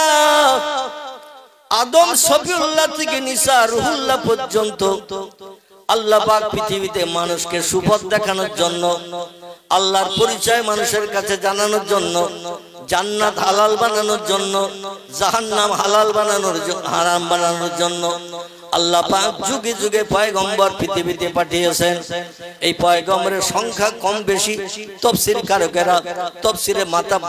আদম সফিউল্লাহ থেকে নিসা রুহুল্লাহ পর্যন্ত আল্লাহ পাক পৃথিবীতে মানুষকে সুপথ দেখানোর জন্য, আল্লাহর পরিচয় মানুষের কাছে জানানোর জন্য, জান্নাত হালাল বানানোর জন্য, জাহান্নাম হালাল বানানোর হারাম বানানোর জন্য আল্লাহ পাক যুগে যুগে পয়গম্বর পৃথিবীতে পাঠিয়েছেন। এই পয়গম্বরের সংখ্যা কম বেশি তাফসীর কারকেরা তাফসীরে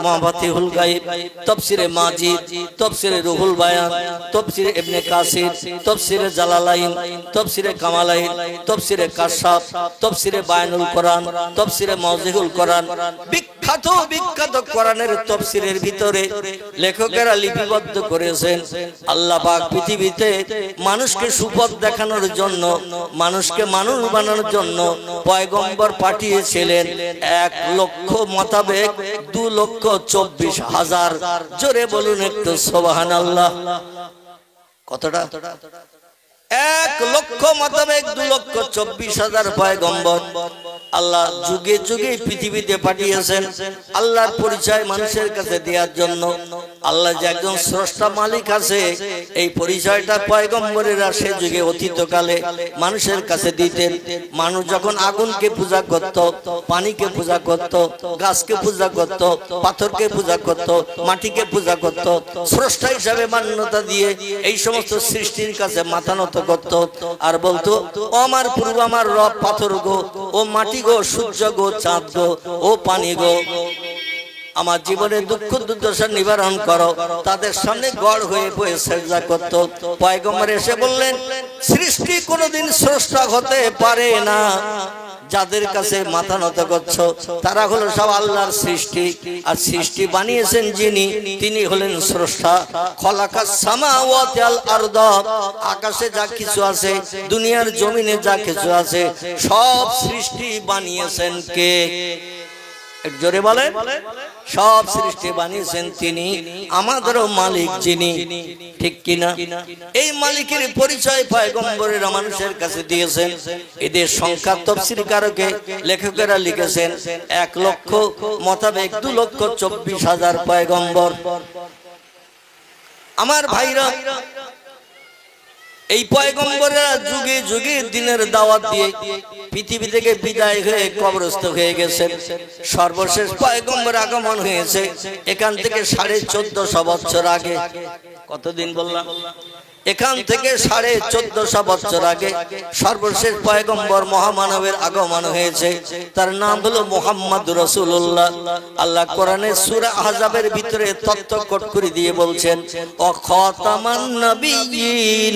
মাফাতিহুল গায়ব, তাফসীরে মাজিদ, তাফসীরে রুহুল বায়ান, তাফসীরে ইবনে কাসির, তাফসীরে জালালাইন, তাফসীরে কামালাইন, তাফসীরে কাশফ, তাফসীরে বায়ানুল কোরআন, তাফসীরে মাওজিহুল কোরআন, বিখ্যাত বিখ্যাত কোরআনের তাফসীরের ভিতরে লেখকেরা লিপিবদ্ধ করেছেন আল্লাহ পাক পৃথিবীতে মানুষকে সুপথ দেখানোর জন্য, মানুষকে মানুষ বানানোর জন্য পয়গম্বর পাঠিয়েছিলেন 1 লক্ষ মোতাবেক 2,24,000। জোরে বলুন একটু সুবহানাল্লাহ। কতটা? 1 লক্ষ মোতাবেক 2,24,000 পয়গম্বর আল্লাহ যুগে যুগে পৃথিবীতে পাঠিয়েছেন আল্লাহর পরিচয় মানুষের কাছে দেওয়ার জন্য। আল্লাহ যে একজন স্রষ্টা মালিক আছে, এই পরিচয়টা পয়গম্বরেরা সে যুগে অতীতকালে মানুষের কাছে দিতেন। মানুষ যখন আগুনকে পূজা করত, পানিকে পূজা করত, গাছকে পূজা করত, পাথরকে পূজা করত, মাটিকে পূজা করত, স্রষ্টা হিসাবে মান্যতা দিয়ে এই সমস্ত সৃষ্টির কাছে মাথা নত করত আর বলতো ও আমার পূর্ব আমার রব পাথর গো, ও মাটি গো, সূর্য গো, চাঁদ গো, ও পানি গো, আমার জীবনের দুঃখ দুর্দশা নিবারণ করো। তাদের সামনে গড় হয়ে বসে সেজদা করত। পয়গম্বর এসে বললেন সৃষ্টি কোনোদিন স্রষ্টা হতে পারে না, যাদের কাছে মাথা নত করছো তারা হলো সব আল্লাহর সৃষ্টি, আর সৃষ্টি বানিয়েছেন যিনি তিনি হলেন স্রষ্টা। খলাকাস সামাওয়াতি ওয়াল আরদ, আকাশে যা কিছু আছে, দুনিয়ার জমিনে যা কিছু আছে, সব সৃষ্টি বানিয়েছেন কে? জোরে বলে, সব সৃষ্টি বানিয়েছেন তিনি, আমাদেরও মালিক যিনি, ঠিক কিনা? এই মালিকের পরিচয় পয়গম্বরের মানুষের কাছে দিয়েছেন। এদের সংখ্যা তাফসীরকারকে লেখকেরা লিখেছেন 1 লক্ষ মোতাবেক 2,24,000 পয়গম্বর। আমার ভাইরা, এই পয়গম্বররা যুগে যুগে দিনের দাওয়াত দিয়ে পৃথিবী থেকে বিদায় হয়ে কবরস্থ হয়ে গেছেন। সর্বশেষ পয়গম্বর আগমন হয়েছে এখান থেকে 1450 বছর আগে। কতদিন বললাম? এখান থেকে 1450 বছর আগে সর্বশেষ পয়গম্বর মহামানবের আগমন হয়েছে। তার নাম হলো মুহাম্মদুর রাসূলুল্লাহ। আল্লাহ কোরআনে সূরা আহজাবের ভিতরে তথ্য কোট করে দিয়ে বলছেন, ও খাতামান নবিয়্যিন,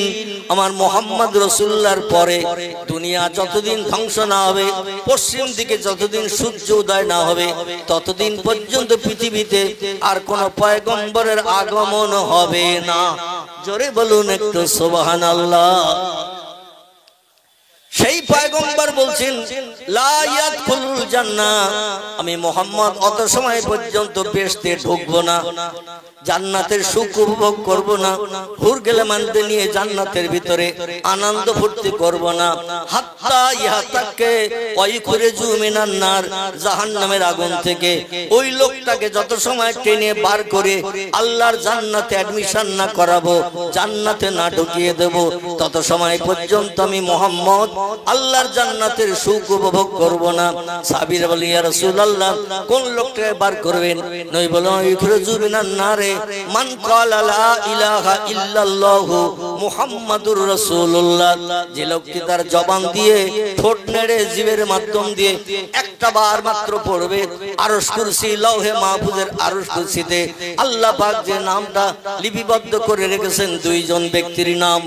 আমার মুহাম্মদ রাসূলুল্লাহর পরে দুনিয়া যতদিন ধ্বংস না হবে, পশ্চিম দিকে যতদিন সূর্য উদয় না হবে, ততদিন পর্যন্ত পৃথিবীতে আর কোন পয়গম্বরের আগমন হবে না। জোরে বলুন একটু সুবহানাল্লাহ। সেই পয়গম্বর বলছেন, লা ইয়াদখুলুল জান্নাহ, আমি মুহাম্মদ অত সময় পর্যন্ত বেহেশতে ঢুকবো না, জান্নাতের সুখ উপভোগ করব না, হুর গেলেমানতে নিয়ে জান্নাতের ভিতরে আনন্দ ফুর্তি করব না, হাত্তা ইয়াতাকে ওয়াইখুরিজু মিনান নার, জাহান্নামের আগুন থেকে ওই লোকটাকে যত সময় টেনে বার করে আল্লাহর জান্নাতে অ্যাডমিশন না করাবো, জান্নাতে না ঢুকিয়ে দেব, তত সময় পর্যন্ত আমি মুহাম্মদ আল্লাহর জান্নাতের সুখ উপভোগ করব না। সাহাবীরা বলে, ইয়া রাসূলুল্লাহ, কোন লোকটাকে বার করবেন? নবী বলেন, ইখরুজু মিনান নারে মান ক্বালা লা ইলাহা ইল্লাল্লাহু মুহাম্মাদুর রাসূলুল্লাহ, যে লোকটি তার জবান দিয়ে ঠোঁট নেড়ে জিভের মাধ্যম দিয়ে একটা বার মাত্র পড়বে, আরশ কুরসি লৌহে মাহফুজের আরশ কুরসিতে আল্লাহ পাক যে নামটা লিপিবদ্ধ করে রেখেছেন, 2 জন ব্যক্তির নাম।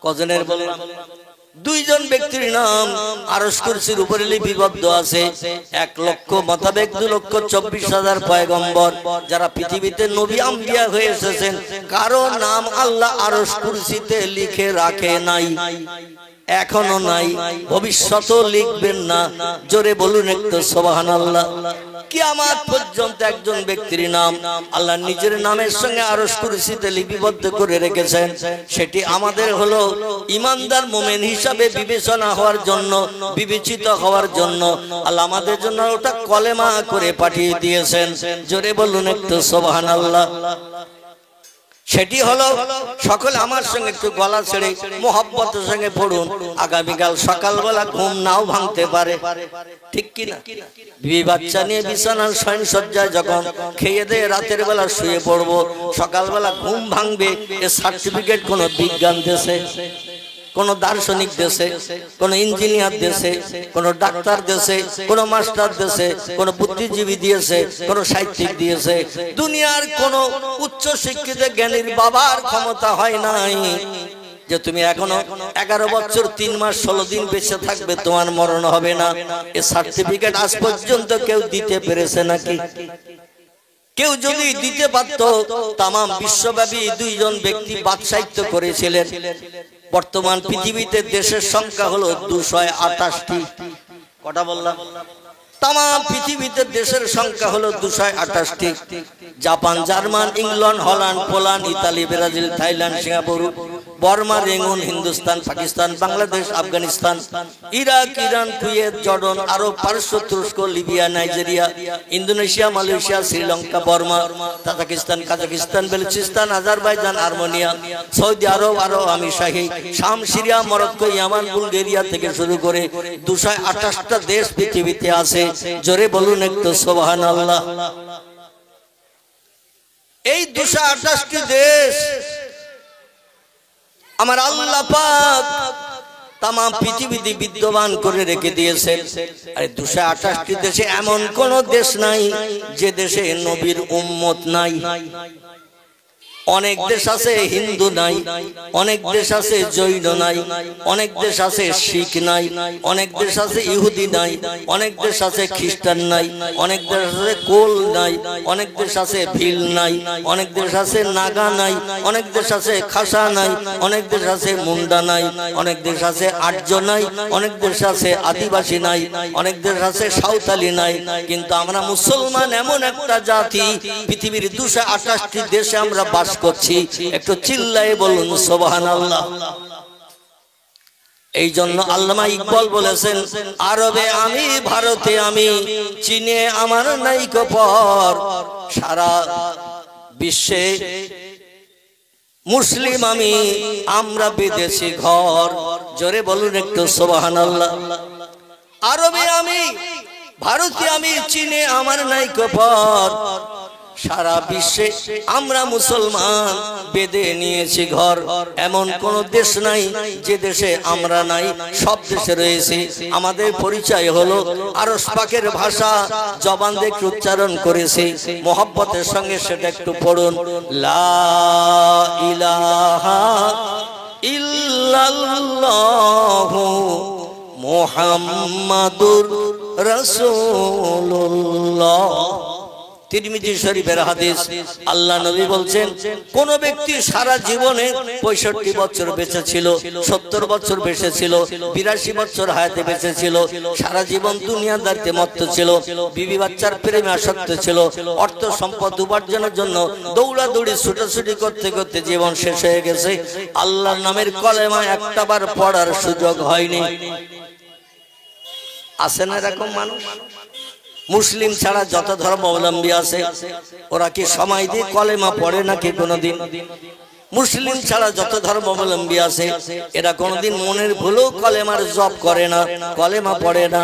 কজনের বলেন? 2 জন ব্যক্তির নাম আরশ কুরসির উপরে লিপিবদ্ধ আছে। 1 লক্ষ মোতাবেক 2,24,000 পয়গম্বর যারা পৃথিবীতে নবী আম্বিয়া হয়ে এসেছেন, কারো নাম আল্লাহ আরশ কুরসিতে লিখে রাখে নাই, এখনো নাই, ভবিষ্যতেও লিখবেন না। জোরে বলুন একটু সুবহানাল্লাহ। কিয়ামত পর্যন্ত একজন ব্যক্তির নাম আল্লাহ নিজের নামের সঙ্গে আরশ কুরসিতে লিপিবদ্ধ করে রেখেছেন। সেটি আমাদের হলো ঈমানদার মুমিন হিসাবে বিবেচনা হওয়ার জন্য, বিবেচিত হওয়ার জন্য আল্লাহ আমাদের জন্য ওটা কলেমা করে পাঠিয়ে দিয়েছেন। জোরে বলুন একটু সুবহানাল্লাহ। সেটি হলো, সকলে আমার সঙ্গে একটু গলা ছেড়ে মোহাব্বতের সঙ্গে পড়ুন, আগামীকাল সকালবেলা ঘুম নাও ভাঙতে পারে, ঠিক কিনা? বিবি বাচ্চা নিয়ে বিছানার শয়নসজ্জায় যখন খেয়ে দিয়ে রাতের বেলা শুয়ে পড়বো, সকালবেলা ঘুম ভাঙবে, এ সার্টিফিকেট কোন বিজ্ঞান দেশে, কোন দার্শনিক দেশে, কোন ইঞ্জিনিয়ার দেশে, কোন ডাক্তার দেশে, কোন মাস্টার দেশে, কোন বুদ্ধিজীবী দিয়েছে, কোন সাহিত্যিক দিয়েছে, দুনিয়ার কোন উচ্চ শিক্ষিত জ্ঞানীর বাবার ক্ষমতা হয় নাই যে তুমি এখনো 11 বছর 3 মাস 16 দিন বেঁচে থাকবে, তোমার মরণ হবে না। এই সার্টিফিকেট আজ পর্যন্ত কেউ দিতে পেরেছে নাকি? কেউ যদি দিতে পারত, তাম বিশ্বব্যাপী 2 জন ব্যক্তি বাদশাহিত্য করেছিলেন। বর্তমান পৃথিবীতে দেশের সংখ্যা হলো 228টি। কটা বললাম? তাম পৃথিবীতে দেশের সংখ্যা হলো 228টি। Japan, German, England, Holland, Poland, ইতালি, Brazil, Thailand, Singapore, Burma, Rangoon, Hindustan, Pakistan, Bangladesh, Afghanistan, Iraq, Iran, Kuwait, Jordan, Arab, পারস্য, তুরস্ক, Libya, Nigeria, Indonesia, Malaysia, Sri Lanka, Burma, Tajikistan, Kazakhstan, Balochistan, Azerbaijan, Armenia, Saudi Arab, Arab আমিরশাহী, শাম, সিরিয়া, মরক্কো, ইয়ামান, বুলগেরিয়া থেকে শুরু করে 228টা দেশ পৃথিবীতে আছে। জোরে বলুন একটু সুবহানাল্লাহ। এই 228টি দেশ আমার আল্লাহ পাক তাম পৃথিবীতে বিদ্যমান করে রেখে দিয়েছেন। আর 228টি দেশে এমন কোন দেশ নাই যে দেশে নবীর উম্মত নাই। অনেক দেশ আছে হিন্দু নাই, অনেক দেশ আছে জৈন নাই, অনেক দেশ আছে শিখ নাই, অনেক দেশ আছে ইহুদি নাই, অনেক দেশ আছে খ্রিস্টান নাই, অনেক দেশ আছে কোল নাই, অনেক দেশ আছে ভিল নাই, অনেক দেশ আছে নাগা নাই, অনেক দেশ আছে খাসা নাই, অনেক দেশ আছে মুন্ডা নাই, অনেক দেশ আছে আর্য নাই, অনেক দেশ আছে আদিবাসী নাই, অনেক দেশ আছে সাঁওতালি নাই। কিন্তু আমরা মুসলমান এমন একটা জাতি, পৃথিবীর 228টি দেশে আমরা বাস করছি। একটু চিল্লায়ে বলুন সুবহানাল্লাহ। এই জন্য আল্লামা ইকবাল বলেছেন, আরবে আমি, ভারতে আমি, চীনে আমার নাইকো পর, সারা বিশ্বে মুসলিম আমি, আমরা বিদেশি ঘর। জোরে বলুন একটু সুবহানাল্লাহ। আরবে আমি, ভারতে আমি, চীনে আমার নাইকো পর, সারা বিশ্বে আমরা মুসলমান বেঁধে নিয়েছি ঘর। এমন কোন দেশ নাই যে দেশে আমরা নাই, সব দেশে রয়েছে। আমাদের পরিচয় হলো আরশ পাকের ভাষা, জবান দিয়ে একটু উচ্চারণ করেছি মোহাব্বতের সঙ্গে, সেটা একটু পড়ুন। লা ইলাহা ইল্লাল্লাহু মুহাম্মাদুর রাসূলুল্লাহ। তিরমিজি শরীফের হাদিস। আল্লাহ নবী বলছেন, কোন ব্যক্তি সারা জীবনে 65 বছর বেঁচে ছিল, 70 বছর বেঁচে ছিল, 82 বছর হায়াতে বেঁচে ছিল, সারা জীবন দুনিয়াদারিতে মত্ত ছিল, বিবি বাচ্চার প্রেমে আসক্ত ছিল, অর্থ সম্পদ উপার্জনের জন্য দৌড়াদৌড়ি ছুটাছুটি করতে করতে জীবন শেষ হয়ে গেছে, আল্লাহর নামের কলেমা একটাবার পড়ার সুযোগ হয়নি। আছে না এরকম মানুষ? মুসলিম ছাড়া যত ধর্মাবলম্বী আছে, ওরা কি সময় দিয়ে কলেমা পড়ে নাকি কোনোদিন? মুসলিম ছাড়া যত ধর্মাবলম্বী আছে, এরা কোনোদিন মনের ভুলেও কলেমার জপ করে না, কলেমা পড়ে না।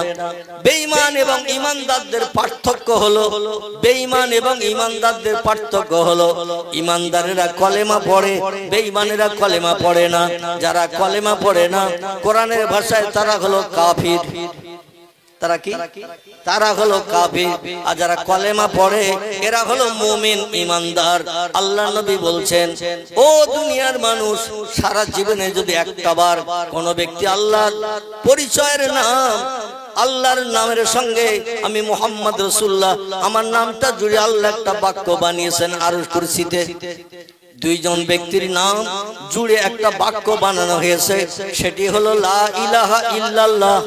বেঈমান এবং ঈমানদারদের পার্থক্য হলো, বেঈমান এবং ঈমানদারদের পার্থক্য হলো, ঈমানদারেরা কলেমা পড়ে, বেঈমানেরা কলেমা পড়ে না। যারা কলেমা পড়ে না, কোরআনের ভাষায় তারা হলো কাফির। তারা কি? তারা হলো কাফির। আর যারা কলেমা পড়ে, এরা হলো মুমিন ঈমানদার। আল্লাহ নবী বলছেন, ও দুনিয়ার মানুষ, সারা জীবনে যদি একটাবার কোন ব্যক্তি আল্লাহর পরিচয়ের নাম, আল্লাহর নামের সঙ্গে আমি মুহাম্মদ রাসূলুল্লাহ, আমার নামটা জুড়ে আল্লাহ একটা বাক্য বানিয়েছেন আরশ কুরসিতে। দুইজন ব্যক্তির নাম জুড়ে একটা বাক্য বানানো হয়েছে, সেটি হলো লা ইলাহা ইল্লাল্লাহ।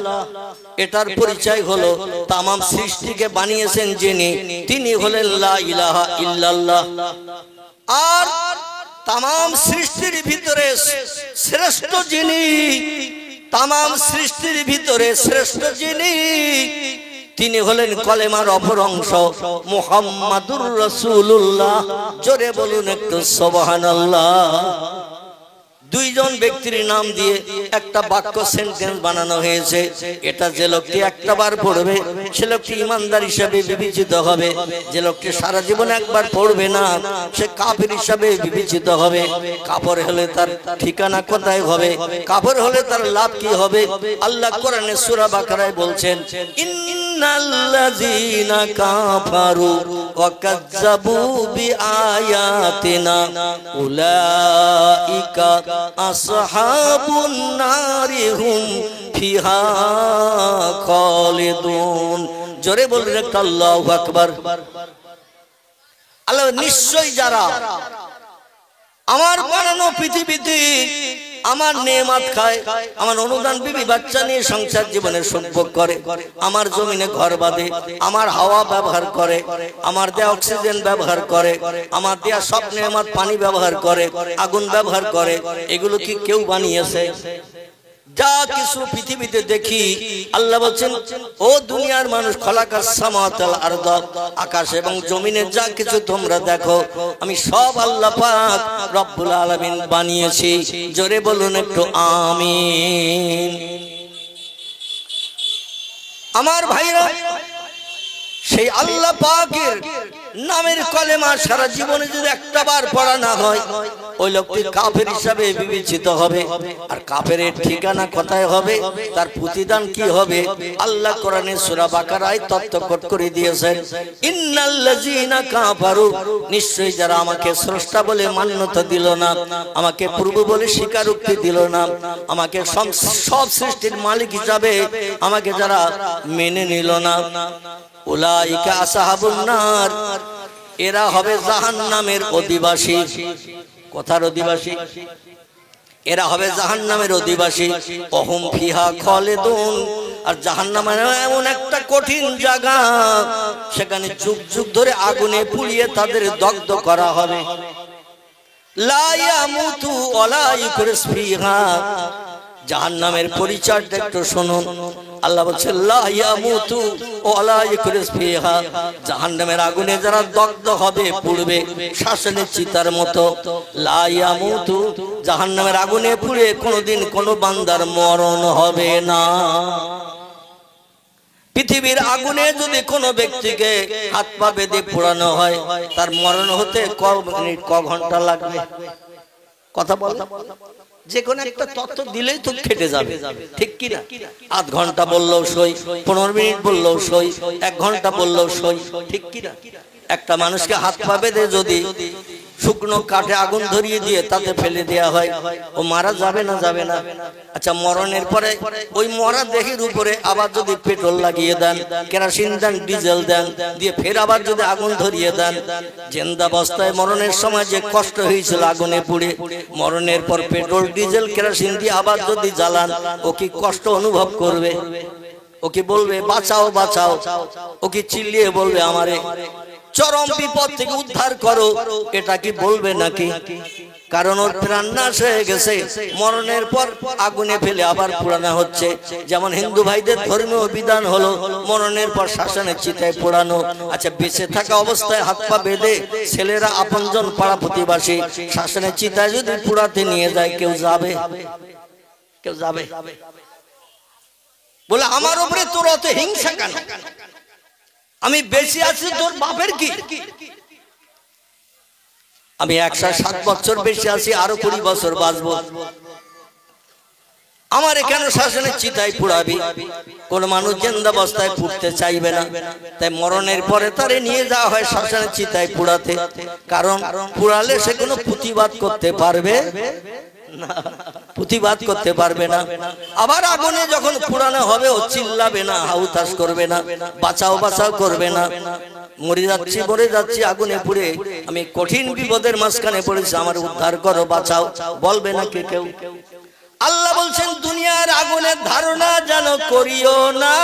এটার পরিচয় হলো তামাম সৃষ্টিকে বানিয়েছেন যিনি, তিনি হলেন লা ইলাহা ইল্লাল্লাহ। আর তামাম সৃষ্টির ভিতরে শ্রেষ্ঠ যিনি, তামাম সৃষ্টির ভিতরে শ্রেষ্ঠ যিনি, তিনি হলেন কলেমার অপর অংশ মুহাম্মাদুর রাসূলুল্লাহ। জোরে বলুন একটু সুবহানাল্লাহ। দুইজন ব্যক্তির নাম দিয়ে একটা বাক্য সেন্টেন্স বানানো হয়েছে। এটা যে লোকটি একটাবার পড়বে, সে লোকটি ঈমানদার হিসাবে বিবেচিত হবে। যে লোকটি সারা জীবন একবার পড়বে না, সে কাফির হিসাবে বিবেচিত হবে। কাফের হলে তার ঠিকানা কোথায় হবে? কাফের হলে তার লাভ কি হবে? আল্লাহ কোরআনে সূরা বাকারায় বলছেন, ইন্নাল্লাযীনা কাফারু ওয়া কাযযাবু বিআয়াতিনা উলাইকা আসহাবুন নারি হুম ফিহা খালিদুন। জোরে বলুন একটা আল্লাহু আকবার। আল্লাহ নিশ্চয়ই যারা আমার বানানো পৃথিবীতে আমার নেয়ামত খায়, আমার অনুদান বিবি বাচ্চা নিয়ে সংসার জীবনের সম্পর্ক করে, আমার জমিনে ঘর বাঁধে, আমার হাওয়া ব্যবহার করে, আমার দেয়া অক্সিজেন ব্যবহার করে, আমার দেয়া সব নেয়ামত পানি ব্যবহার করে, আগুন ব্যবহার করে, এগুলো কি কেউ বানিয়েছে? যা কিছু পৃথিবীতে দেখি, আল্লাহ বলছেন, ও দুনিয়ার মানুষ, খলাকাস সামাওয়াতি ওয়াল আরদ, আকাশ এবং জমিনে যা কিছু তোমরা দেখো, আমি সব আল্লাহ পাক রব্বুল আলামিন বানিয়েছি। জোরে বলুন একটু আমিন। আমার ভাইরা, সেই আল্লাহ পাকের নামের কলেমা সারা জীবনে যদি একটা বার পড়া না হয় ওই লোকটি কাফের হিসাবে বিবেচিত হবে। আর কাফেরের ঠিকানা কোথায় হবে, তার প্রতিদান কি হবে, আল্লাহ কোরআনে সূরা বাকারায় তথ্যকট করে দিয়েছেন। ইন্নাল্লাযীনা কাফারু, নিশ্চয়ই যারা আমাকে স্রষ্টা বলে মান্যতা দিল না, আমাকে প্রভু বলে স্বীকারোক্তি দিল না, আমাকে সব সৃষ্টির মালিক হিসাবে আমাকে যারা মেনে নিল না, উলাইকা আসহাবুন নার, এরা হবে জাহান্নামের অধিবাসী। কথার অধিবাসী, এরা হবে জাহান্নামের অধিবাসী। অহুম ফিহা খালিদুন, আর জাহান্নাম এমন একটা কঠিন জায়গা, সেখানে যুগ যুগ ধরে আগুনে পুড়িয়ে তাদের দগ্ধ করা হবে। লা ইয়ামুতু ওয়ালা ইউকরিস ফিহা, জাহান্নামের পরিচয়টা একটু শুনুন। আল্লাহ বলছে লা ইয়ামুতু ওয়ালা ইউকরিস ফিহা, জাহান্নামের আগুনে যারা দগ্ধ হবে, পুড়বে শ্বাসনের চিতার মতো। লা ইয়ামুতু, জাহান্নামের আগুনে পুড়ে কোনোদিন কোনো বান্দার মরণ হবে না। পৃথিবীর আগুনে যদি কোনো ব্যক্তিকে হাত পা বেঁধে পোড়ানো হয়, তার মরণ হতে ক ঘন্টা লাগবে? কথা বল, যে কোনো একটা তত্ত্ব দিলেই তো খেটে যাবে, ঠিক কি না? আধ ঘন্টা বললেও সই, 15 মিনিট বললেও সই, 1 ঘন্টা বললেও সই, ঠিক কি না? একটা মানুষকে হাত পা বেঁধে যদি শুকনো কাঠে আগুন ধরিয়ে দিয়ে তাতে ফেলে দেয়া হয়, ও মারা যাবে না? যাবে না। আচ্ছা, মরণের পরে ওই মরা দেহের উপরে আবার যদি পেট্রোল লাগিয়ে দেন, কেরোসিন দেন, ডিজেল দেন, দিয়ে ফের আবার যদি আগুন ধরিয়ে দেন, জিন্দাবস্থায় মরণের সময় যে কষ্ট হয়েছিল আগুনে পুড়ে, মরণের পর পেট্রোল ডিজেল কেরোসিন দিয়ে আবার যদি জ্বালান, ও কি কষ্ট অনুভব করবে? ও কি বলবে বাঁচাও বাঁচাও? ও কি চিল্লিয়ে বলবে আমারে চরম বিপদ থেকে উদ্ধার করো? এটা কি বলবে নাকি? কারণ ওর প্রাণ নাশ হয়ে গেছে, মরণের পর আগুনে ফেলে আবার পোড়ানো হচ্ছে। যেমন হিন্দু ভাইদের ধর্মীয় বিধান হলো মরণের পর শ্মশানের চিতায় পোড়ানো। আচ্ছা, বেঁচে থাকা অবস্থায় হাত পা বেঁধে ছেলেরা আপনজন পাড়া প্রতিবাসী শ্মশানের চিতায় যদি পোড়াতে নিয়ে যায়, কেউ যাবে? কেউ যাবে? বলে আমার উপরে তোর অত হিংসা কেন? আমি বেঁচে আছি, তোর বাপের কি? আমি 107 বছর বেঁচে আছি, আরো 20 বছর বাঁচবো, আমার কেন শ্মশানের চিতায় পুড়াবি? কোন মানুষ জিন্দাবস্থায় পুড়তে চাইবে না, তাই মরণের পরে তারে নিয়ে যাওয়া হয় শ্মশানের চিতায় পুড়াতে। কারণ পুড়ালে সে কোনো প্রতিবাদ করতে পারবে না, প্রতিবাদ করতে পারবে না। আবার আগুনে যখন পুড়ানো হবে, ও চিল্লাবে না, হাউতাস করবে না, বাঁচাও বাঁচাও করবে না। মরে যাচ্ছি মরে যাচ্ছি আগুনে পুড়ে, আমি কঠিন বিপদের মাঝখানে পড়েছি, আমার উদ্ধার করো, বাঁচাও, বলবে না কে কেউ? আল্লাহ বলছেন দুনিয়ার আগুনের ধারণা যেন করিও না।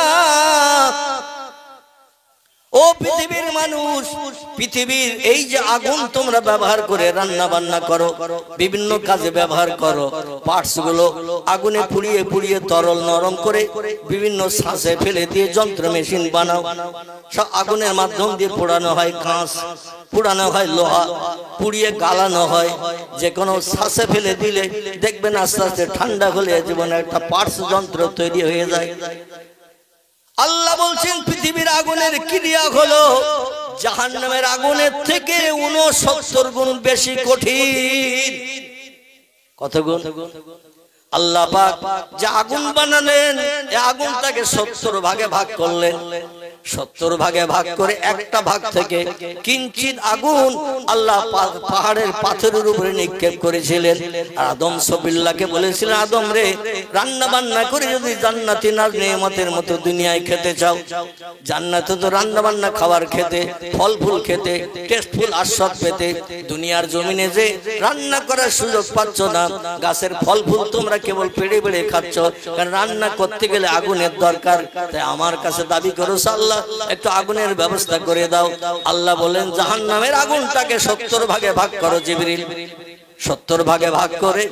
ও পৃথিবীর মানুষ, পৃথিবীর এই যে আগুন তোমরা ব্যবহার করে রান্না বান্না করো, বিভিন্ন কাজে ব্যবহার করো, পার্টস গুলো আগুনে পুড়িয়ে পুড়িয়ে তরল নরম করে বিভিন্ন শ্বাসে ফেলে দিয়ে যন্ত্র মেশিন বানাও, সব আগুনের মাধ্যম দিয়ে পোড়ানো হয়। কাঁচ পোড়ানো হয়, লোহা পুড়িয়ে গালানো হয়, যে কোনো শ্বাসে ফেলে দিলে দেখবেন আস্তে আস্তে ঠান্ডা হলে জীবনে একটা পার্টস যন্ত্র তৈরি হয়ে যায়। আল্লাহ বলছেন পৃথিবীর আগুনের ক্রিয়া হলো জাহান্নামের আগুনের থেকে 69 গুণ বেশি কঠিন। কত গুণ? আল্লাহ পাক যে আগুন বানালেন, এই আগুনটাকে 70 ভাগে ভাগ করলেন। 70 ভাগে ভাগ করে একটা ভাগ থেকে কিঞ্চিত আগুন আল্লাহ পাহাড়ের পাথরের উপরে নিক্ষেপ করেছিলেন। আদম সবিল্লাহকে বলেছিলেন, আদম রে, রান্না বান্না করে যদি জান্নাতি নাজ নেয়ামতের মতো দুনিয়ায় খেতে চাও, জান্নাতে তো রান্না বান্না খাবার খেতে, ফল ফুল খেতে, টেস্টফুল আস্বাদ পেতে, দুনিয়ার জমিনে যে রান্না করার সুযোগ পাচ্ছ না, গাছের ফল ফুল তোমরা কেবল পেড়ে পেড়ে খাচ্ছ, কারণ রান্না করতে গেলে আগুনের দরকার। তাই আমার কাছে দাবি করো, আল্লাহ একটু আগুনের ব্যবস্থা করে দাও। আল্লাহ বলেন জাহান্নামের আগুনটাকে 70 ভাগে ভাগ করো জিবরিল। 70 ভাগে ভাগ করে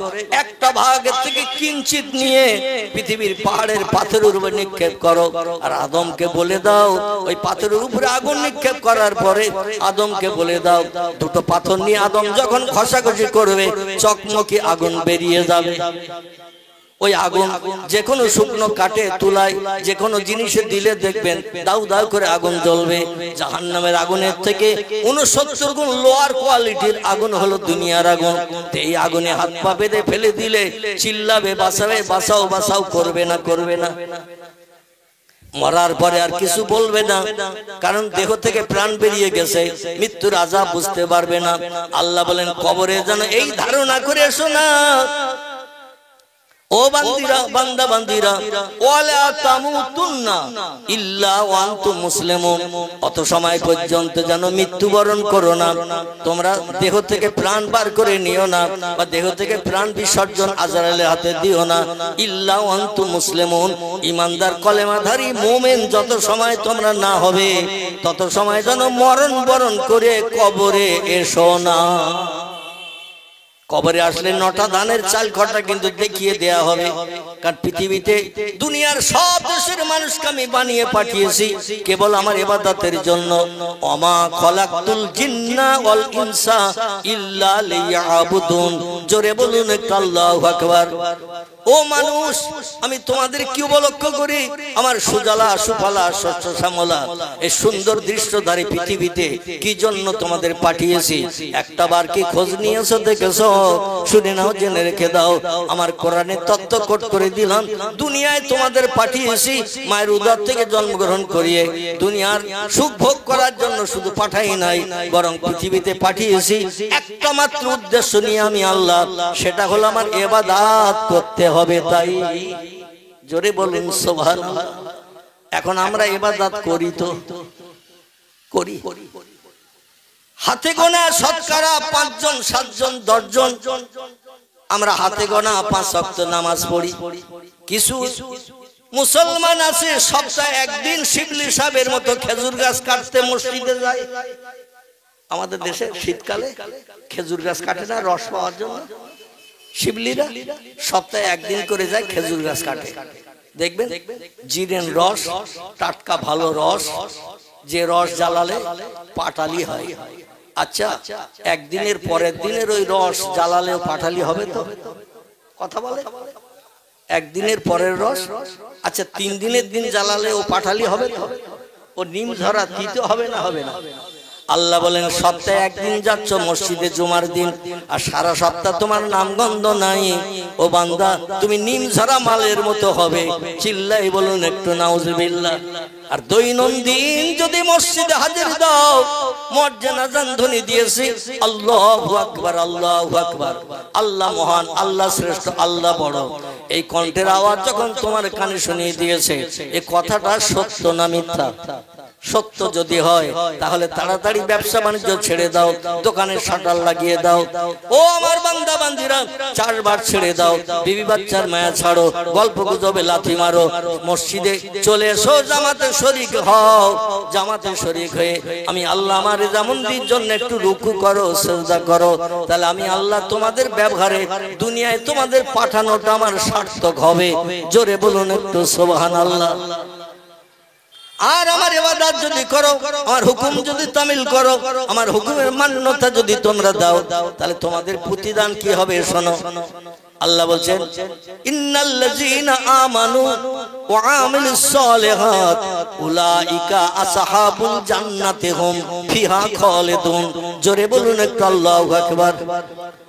একটা ভাগের থেকে কিঞ্চিত নিয়ে পৃথিবীর পাহাড়ের পাথরের উপরে নিক্ষেপ করো। আর আদমকে বলে দাও, ওই পাথরের উপরে আগুন নিক্ষেপ করার পরে আদমকে বলে দাও, দুটো পাথর নিয়ে আদম যখন ঘষাঘষি করবে, চকমকি আগুন বেরিয়ে যাবে। ওই আগুন যে কোনো শুকনো কাঠে তুলায় যে কোনো জিনিসে দিলে দেখবেন দাউ দাউ করে আগুন জ্বলবে। জাহান্নামের আগুনের থেকে 69 গুণ লোয়ার কোয়ালিটির আগুন হলো দুনিয়ার আগুন। এই আগুনে হাত পা বেঁধে ফেলে দিলে চিল্লাবে, বাঁচাবে, বাঁচাও বাঁচাও করবে না, করবে না। মরার পরে আর কিছু বলবে না, কারণ দেহ থেকে প্রাণ বেরিয়ে গেছে, মৃত্যুর আযাব বুঝতে পারবে না। আল্লাহ বলেন কবরে যেন এই ধারণা করে এসো না, ও বান্দিরা, বান্দা বান্দিরা, ওয়ালা তামুতুন্না ইল্লা ওয়া আনতুম মুসলিমুন, অত সময় পর্যন্ত যেন মৃত্যুবরণ করো না। তোমরা দেহ থেকে প্রাণ বার করে নিও না, বা দেহ থেকে প্রাণ বিসর্জন আজরাইলের হাতে দিও না। ইল্লা ওয়া আনতুম মুসলিমুন, ঈমানদার কলেমাধারী মুমিন যত সময় তোমরা না হবে তত সময় যেন মরণ বরণ করে কবরে এসো না। কবরে আসলে 9টা ধানের চাল খটা কিন্তু দেখিয়ে দেয়া হবে, কারণ পৃথিবীতে দুনিয়ার সব দেশের মানুষকে আমি বানিয়ে পাঠিয়েছি কেবল আমার ইবাদতের জন্য। ওমা খলাকতুল জিন্না ওয়াল ইনসা ইল্লা লিয়াবুদুন, জোরে বলুন একটু আল্লাহু আকবার। ও মানুষ, আমি তোমাদের কি উপলক্ষ করি? আমার সুজলা সুফলা শস্য শ্যামলা এই সুন্দর দৃশ্যধারী পৃথিবীতে কি জন্য তোমাদের পাঠিয়েছি? একটা বার কি খোঁজ নিয়েছো, দেখেছো? শুনে নাও, জেনে রেখে দাও। আমার কোরআনে তত্ত্ব কোট করে দিলাম, দুনিয়ায় তোমাদের পাঠিয়েছি মায়ের উদর থেকে জন্মগ্রহণ করিয়ে দুনিয়ার সুখ ভোগ করার জন্য শুধু পাঠাই নাই, বরং পৃথিবীতে পাঠিয়েছি একটা মাত্র উদ্দেশ্য নিয়ে আমি আল্লাহ, সেটা হলো আমার ইবাদত করতে হবে। তাই জোরে বলুন সুবহানাল্লাহ। এখন আমরা ইবাদত করি তো করি, হাতে গোনা শতকরা 5 জন 7 জন 10 জন আমরা হাতে গোনা 5 ওয়াক্ত নামাজ পড়ি। কিছু মুসলমান আছে সপ্তাহে একদিন শিবলি সাহেবের মতো খেজুর গাছ কাটতে মসজিদে যায়। আমাদের দেশে শীতকালে খেজুর গাছ কাটে না রস পাওয়ার জন্য, শিবলিরা সপ্তাহে একদিন করে যায় খেজুর গাছ কাটে। দেখবেন জিরেন রস, টাটকা ভালো রস, যে রস জ্বালালে পাটালি হয়। আচ্ছা, একদিনের পরের দিনের ওই রস জ্বালালেও পাটালি হবে তো? কথা বলে। একদিনের পরের রস, আচ্ছা 3 দিনের দিন জ্বালালে ও পাটালি হবে তো? ও নিম ধরা তিতে হবে না? হবে না। আল্লাহ বলেন সপ্তাহে একদিন যাচ্ছ মসজিদে জুমার দিন, আর সারা সপ্তাহ তোমার নামগন্ধ নাই, ও বান্দা তুমি নিম ঝরা মালের মতো হবে। চিল্লাই বলুন একটু নাউজুবিল্লাহ। আর দৈনন্দিন যদি মসজিদে হাজির দাও, মুয়াজ্জিন আযান ধ্বনি দিয়েছে আল্লাহু আকবার, আল্লাহু আকবার, আল্লাহ মহান, আল্লাহ শ্রেষ্ঠ, আল্লাহ বড়, এই কণ্ঠের আওয়াজ যখন তোমার কানে শুনিয়ে দিয়েছে, এই কথাটা সত্য না মিথ্যা? সত্য যদি হয় তাহলে তাড়াতাড়ি ব্যবসা বাণিজ্য ছেড়ে দাও, দোকানের শাটার লাগিয়ে দাও। ও আমার বান্দা বান্দিরা, চাষবাস ছেড়ে দাও, বিবি বাচ্চার মায়া ছাড়ো, গল্প গুজবে লাথি মারো, মসজিদে চলে এসো, জামাতে শরীক হও। জামাতে শরীক হয়ে আমি আল্লাহ আমার রেজামন্দির জন্য একটু রুকু করো, সিজদা করো, তাহলে আমি আল্লাহ তোমাদের ব্যবহারে দুনিয়ায় তোমাদের পাঠানোটা আমার সার্থক হবে। জোরে বলুন একটু সুবহানাল্লাহ। আর আমার ইবাদত যদি করো, আমার হুকুম যদি তামিল করো, আমার হুকুমের মান্যতা যদি তোমরা দাও, তাহলে তোমাদের প্রতিদান কি হবে শোনো। আল্লাহ বলছেন ইন্নাল্লাযীনা আমানু ওয়া আমিলুস সালিহাত উলাইকা আসহাবুল জান্নাতি হুম ফিহা খালিদুন। জোরে বলুন একটু আল্লাহু আকবার।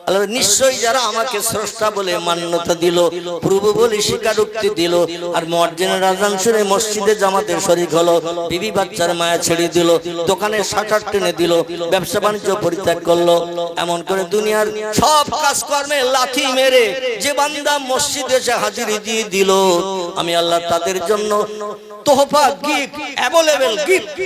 আল্লাহ নিশ্চয়ই যারা আমাকে স্রষ্টা বলে মান্যতা দিল, প্রভু বলে স্বীকারোক্তি দিল, আর মুয়াজ্জিনের আযান শুনে মসজিদে জামাতে শরীক হলো, বিবি বাচ্চার মায়া ছেড়ে দিল, দোকানের শাটার টেনে দিল, ব্যবসা বাণিজ্য পরিত্যাগ করলো, এমন করে দুনিয়ার সব কাজকর্মে লাথি মেরে যে বান্দা মসজিদে এসে হাজিরি দিয়ে দিল, আমি আল্লাহ তাদের জন্য তোহফা, গিফট, অ্যাভেলেবল গিফট,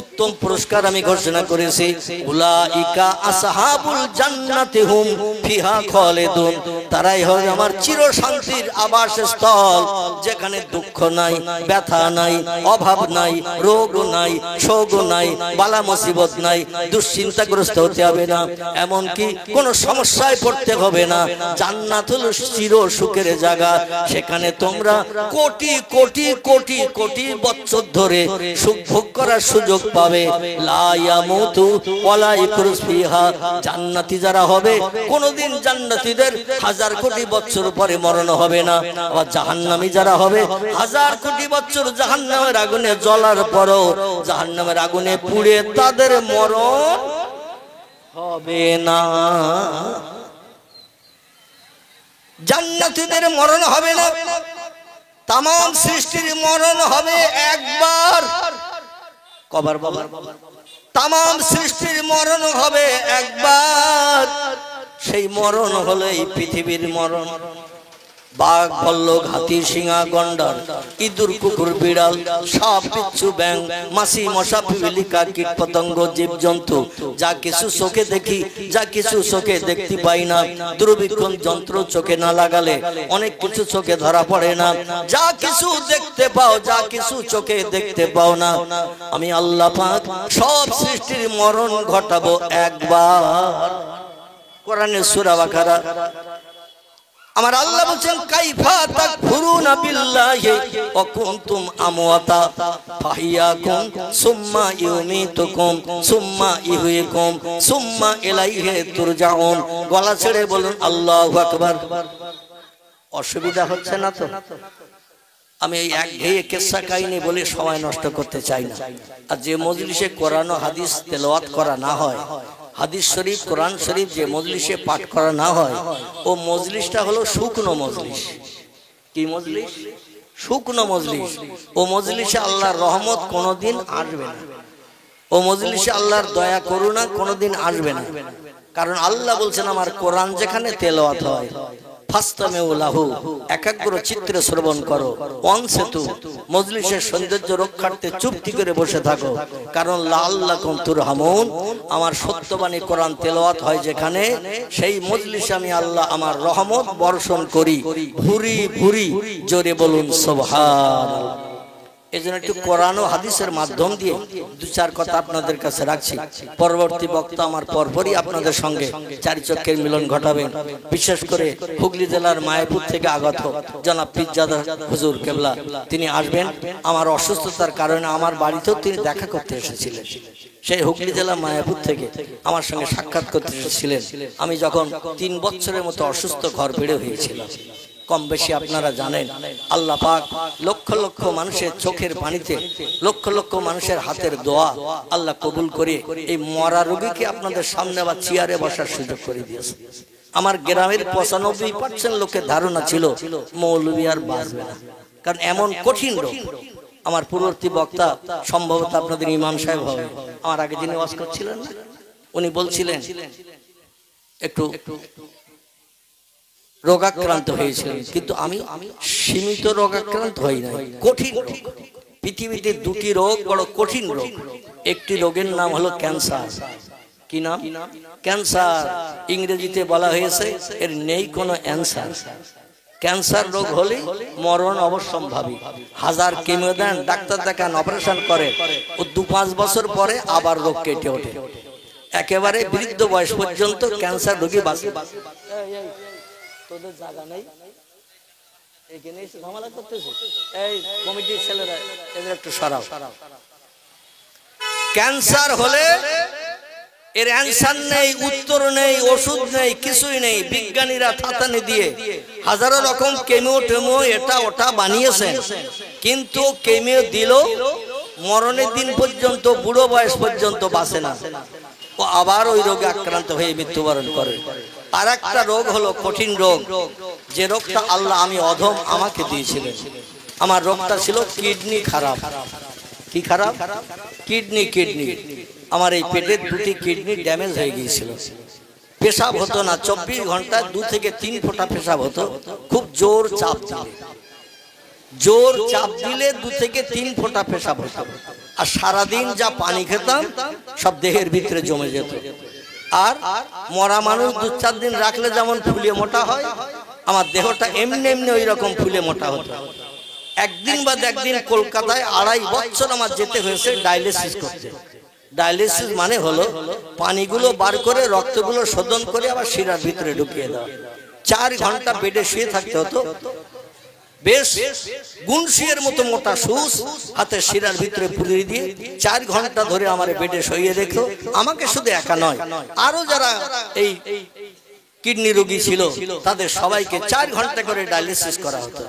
উত্তম পুরস্কার আমি ঘোষণা করেছি। উলাইকা আসহাবুল জান্নাতি হুম ফিহা খালিদুন। তারাই হয় আমার চির শান্তির আবাসস্থল, যেখানে দুঃখ নাই, ব্যথা নাই, অভাব নাই, রোগ নাই, শোক নাই, বালা মুসিবত নাই, দুশ্চিন্তাগ্রস্ত হতে হবে না, এমনকি কোনো সমস্যায় পড়তে হবে না। জান্নাত হলো চির সুখের জায়গা, সেখানে তোমরা কোটি কোটি কোটি কোটি বছর ধরে সুখ ভোগ করার সুযোগ পাবে। লা ইয়ামুতু ওয়ালা ইয়াকুরু ফিহা। জান্নাতি যারা হবে কোনদিন জান্নাতীদের 1000 কোটি বছর পরে মরণ হবে না। আবার জাহান্নামী যারা হবে 1000 কোটি বছর জাহান্নামের আগুনে জ্বলার পরও জাহান্নামের আগুনে পুড়ে তাদের মরণ হবে না। জান্নাতীদের মরণ হবে না, তাম সৃষ্টির মরণ হবে একবার। কবার বাবা? তাম সৃষ্টির মরণ হবে একবার। সেই মরণ হলো এই পৃথিবীর মরণ। বাঘ, ভাল্লুক, হাতি, সিংহ, গন্ডার, ইঁদুর, কুকুর, বিড়াল, সাপ, বিচ্ছু, ব্যাঙ, মাছি, মশা, পিপিলিকা, কীট পতঙ্গ, জীবজন্তু যা কিছু চোখে দেখি, যা কিছু চোখে দেখতে পাই না, দূরবীক্ষণ যন্ত্র চোখে না লাগালে অনেক কিছু চোখে ধরা পড়ে না। যা কিছু দেখতে পাও, যা কিছু চোখে দেখতে পাও না, আমি আল্লাহ পাক সব সৃষ্টির মরণ ঘটাবো একবার। কোরআনের সূরা বাকারা আমার আল্লাহ বলেন, কাইফা তাকফুরুনা বিল্লাহি ওয়া কুনতুম আমওয়াতা ফাহিয়াকুম সুম্মা ইউমিতুকুম সুম্মা ইহয়িকুম সুম্মা ইলাইহি তুরজাউন। গলা ছেড়ে বলুন আল্লাহু আকবার। অসুবিধা হচ্ছে না তো? আমি এই একঘেয়ে কিসসা কাহিনী বলে সময় নষ্ট করতে চাই না। আর যে মজলিসে কোরআন ও হাদিস তেলাওয়াত করা না হয়, হাদিস শরীফ, কোরআন শরীফ যে মজলিসে পাঠ করা না হয়, ও মজলিসটা হলো শুকনো মজলিস। কি মজলিস? শুকনো মজলিস। ও মজলিসে আল্লাহর রহমত কোনোদিন আসবে না, ও মজলিসে আল্লাহর দয়া করুণা কোনোদিন আসবে না। কারণ আল্লাহ বলছেন, আমার কোরআন যেখানে তেলাওয়াত হয় ফাস্তামিউ লাহু, একাগ্র চিত্রে শ্রবণ করো। অনসেতু, মজলিসের সৌন্দর্য রক্ষার্থে চুপটি করে বসে থাকো। কারণ লাআল্লাকুম তুরহামুন, আমার সত্যবাণী কোরআন তেলাওয়াত হয় যেখানে, সেই মজলিসে আমি আল্লাহ আমার রহমত বর্ষণ করি। ভুরি ভুরি জোরে বলুন সুবহানাল্লাহ। এই জন্য একটু কোরআন ও হাদিসের মাধ্যম দিয়ে দু চার কথা আপনাদের কাছে রাখছি। পরবর্তী বক্তা আমার পরপরই আপনাদের সঙ্গে চারি চক্কের মিলন ঘটাবেন। বিশেষ করে হুগলি জেলার মায়াপুর থেকে আগত জনাব পীরজাদা হুজুর কেবলা, তিনি আসবেন। আমার অসুস্থতার কারণে আমার বাড়িতেও তিনি দেখা করতে এসেছিলেন। সেই হুগলি জেলা মায়াপুর থেকে আমার সঙ্গে সাক্ষাৎ করতে এসেছিলেন। আমি যখন 3 বছরের মতো অসুস্থ, ঘর বেড়ে হয়েছিলাম। কম বেশি আপনারা জানেন, আল্লাহ পাক লক্ষ লক্ষ মানুষের চোখের পানিতে, লক্ষ লক্ষ মানুষের হাতের দোয়া আল্লাহ কবুল করে এই মরা রোগীকে আপনাদের সামনে বা চেয়ারে বসার সুযোগ করে দিয়েছে। আমার গ্রামের 95% লোকের ধারণা ছিল মৌলভী আর বাঁচবে না, কারণ এমন কঠিন রোগ। আমার পূর্ববর্তী বক্তা সম্ভবত আপনাদের ইমাম সাহেব হবে, আমার আগে যিনি ওয়াজ করছিলেন, উনি বলছিলেন একটু রোগাক্রান্ত হয়েছিলেন, কিন্তু আমি সীমিত রোগাক্রান্ত হই নাই, কঠিন রোগ। পৃথিবীতে 2টি রোগ বড় কঠিন রোগ। একটি রোগের নাম হলো ক্যান্সার। কি নাম? ক্যান্সার। ইংরেজিতে বলা হয়েছে এর নেই কোনো অ্যান্সার। ক্যান্সার রোগ হলে মরণ অবশ্যম্ভাবী। 1000 কেমো দেন, ডাক্তার দেখান, অপারেশন করে, ও 2-5 বছর পরে আবার রোগ কেটে ওঠে। একেবারে বৃদ্ধ বয়স পর্যন্ত ক্যান্সার রোগী বাঁচে। তোদের জায়গা নেই, এখানে এসে ঝামেলা করতেছে। এই কমিটির ছেলেরা, এদের একটু সরাও। ক্যান্সার হলে এর অ্যান্সার নেই, উত্তর নেই, ওষুধ নেই, কিছুই নেই। বিজ্ঞানীরা থাতানি দিয়ে হাজারো রকম কেমো টেমো এটা ওটা বানিয়েছেন, কিন্তু কেমো দিল মরণের দিন পর্যন্ত, বুড়ো বয়স পর্যন্ত বাঁচে না, ও আবার ওই রোগে আক্রান্ত হয়ে মৃত্যুবরণ করে। আর একটা রোগ হলো কঠিন রোগ, যে রোগটা আল্লাহ আমি অধম আমাকে দিয়েছিলেন। আমার রোগটা ছিল কিডনি খারাপ। কি খারাপ? কিডনি। আমার এই পেটের 2টি কিডনি ড্যামেজ হয়ে গিয়েছিল। পেশাব হতো না, 24 ঘন্টায় 2 থেকে 3 ফোঁটা পেশাব হতো। খুব জোর চাপ দিলে 2 থেকে 3 ফোঁটা পেশাব হতো। আর সারাদিন যা পানি খেতাম সব দেহের ভিতরে জমে যেত। আর মরা মানুষ 2-4 দিন রাখলে যেমন ফুলে মোটা হয়, আমার দেহটা এমনি এমনি ওই রকম ফুলে মোটা হতো। একদিন বাদ একদিন কলকাতায় 2.5 বছর আমার যেতে হয়েছে ডায়ালিসিস করতে। ডায়ালিসিস মানে হলো পানিগুলো বার করে রক্তগুলো শোধন করে আবার শিরার ভিতরে ঢুকিয়ে দেওয়া। 4 ঘন্টা বেডে শুয়ে থাকতে হতো। বেশ গুনশিয়ের মতো মোটা সুস হাতে শিরার ভিতরে পুলিয়ে দিয়ে 4 ঘন্টা ধরে আমার বেডে শুয়ে রেখো। আমাকে শুধু একা নয়, আরো যারা এই কিডনি রোগী ছিল, তাদের সবাইকে 4 ঘন্টা করে ডায়ালিসিস করা হতো।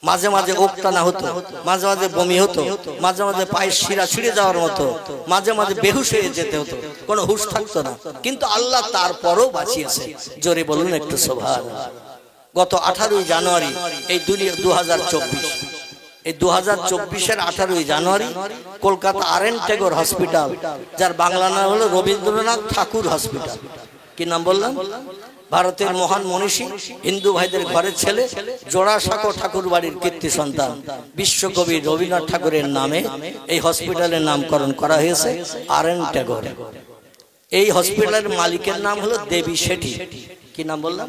মাঝে মাঝে ওকটানা হতো, মাঝে মাঝে বমি হতো, মাঝে মাঝে পায়ের শিরা ছিঁড়ে যাওয়ার মতো, মাঝে মাঝে বেহুশ হয়ে যেতে হতো, কোনো হুঁশ থাকতো না। কিন্তু আল্লাহ তারপরও বাঁচিয়েছে। জোরে বলুন একটু সুবহানাল্লাহ। গত 18 জানুয়ারি এই 2024, এই 2024-এর 18 জানুয়ারি কলকাতা আর.এন. টেগোর হসপিটাল, যার বাংলা নাম হলো রবীন্দ্রনাথ ঠাকুর হসপিটাল। কি নাম বললাম? ভারতের মহান মনীষী, হিন্দু ভাইদের ঘরের ছেলে, জোড়াসাঁকো ঠাকুর বাড়ির কীর্তি সন্তান বিশ্বকবি রবীন্দ্রনাথ ঠাকুরের নামে এই হসপিটালের নামকরণ করা হয়েছে আর.এন. টেগোর। এই হসপিটালের মালিকের নাম হলো দেবী শেঠি। কি নাম বললাম?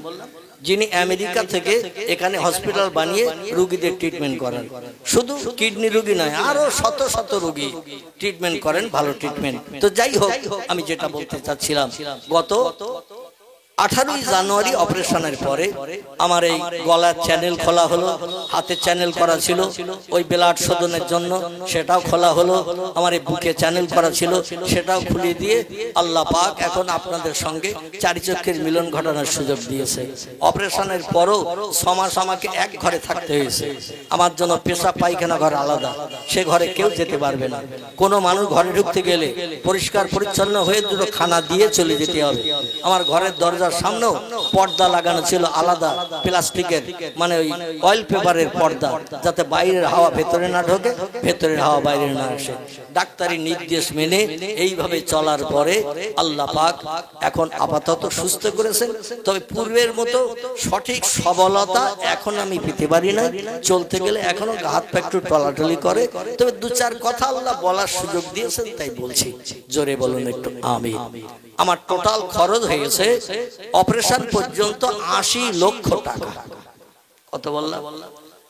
যিনি আমেরিকা থেকে এখানে হসপিটাল বানিয়ে রোগীদের ট্রিটমেন্ট করেন। শুধু কিডনি রোগী নয়, আরো শত শত রোগী ট্রিটমেন্ট করেন, ভালো ট্রিটমেন্ট। তো যাই হোক, আমি যেটা বলতে চাচ্ছিলাম, গত 18 জানুয়ারি অপারেশনের পরে আমার এই গলার চ্যানেল খোলা হলো, হাতের চ্যানেল করা ছিল ওই ব্লাড শোধনের জন্য, সেটাও খোলা হলো। আমার এই বুকে চ্যানেল করা ছিল, সেটাও খুলে দিয়ে আল্লাহ পাক এখন আপনাদের সঙ্গে চারিচক্ষের মিলন ঘটানোর সুযোগ দিয়েছে। অপারেশনের পরও 6 মাস আমাকে এক ঘরে থাকতে হয়েছে। আমার জন্য পেশাব পায়খানা ঘর আলাদা, সে ঘরে কেউ যেতে পারবে না। কোনো মানুষ ঘরে ঢুকতে গেলে পরিষ্কার পরিচ্ছন্ন হয়ে দুটো খানা দিয়ে চলে যেতে হবে। আমার ঘরের দরজা সামনেও পর্দা লাগানো ছিল আলাদা প্লাস্টিকের, মানে ওই অয়েল পেপারের পর্দা, যাতে বাইরের হাওয়া ভেতরে না ঢোকে, ভেতরের হাওয়া বাইরে না আসে। ডাক্তারি নির্দেশ মেনে এইভাবে চলার পরে আল্লাহ পাক এখন আপাতত সুস্থ করেছেন। তবে পূর্বের মতো সঠিক সবলতা এখন আমি পেতে পারি না। চলতে গেলে এখনো হাত পা একটু টলাটলি করে, তবে 2-4 কথা আল্লাহ বলার সুযোগ দিয়েছেন, তাই বলছি। জোরে বলুন একটু আমিন। আমার টোটাল খরচ হয়েছে অপারেশন পর্যন্ত 80 লক্ষ টাকা। কত বললাম?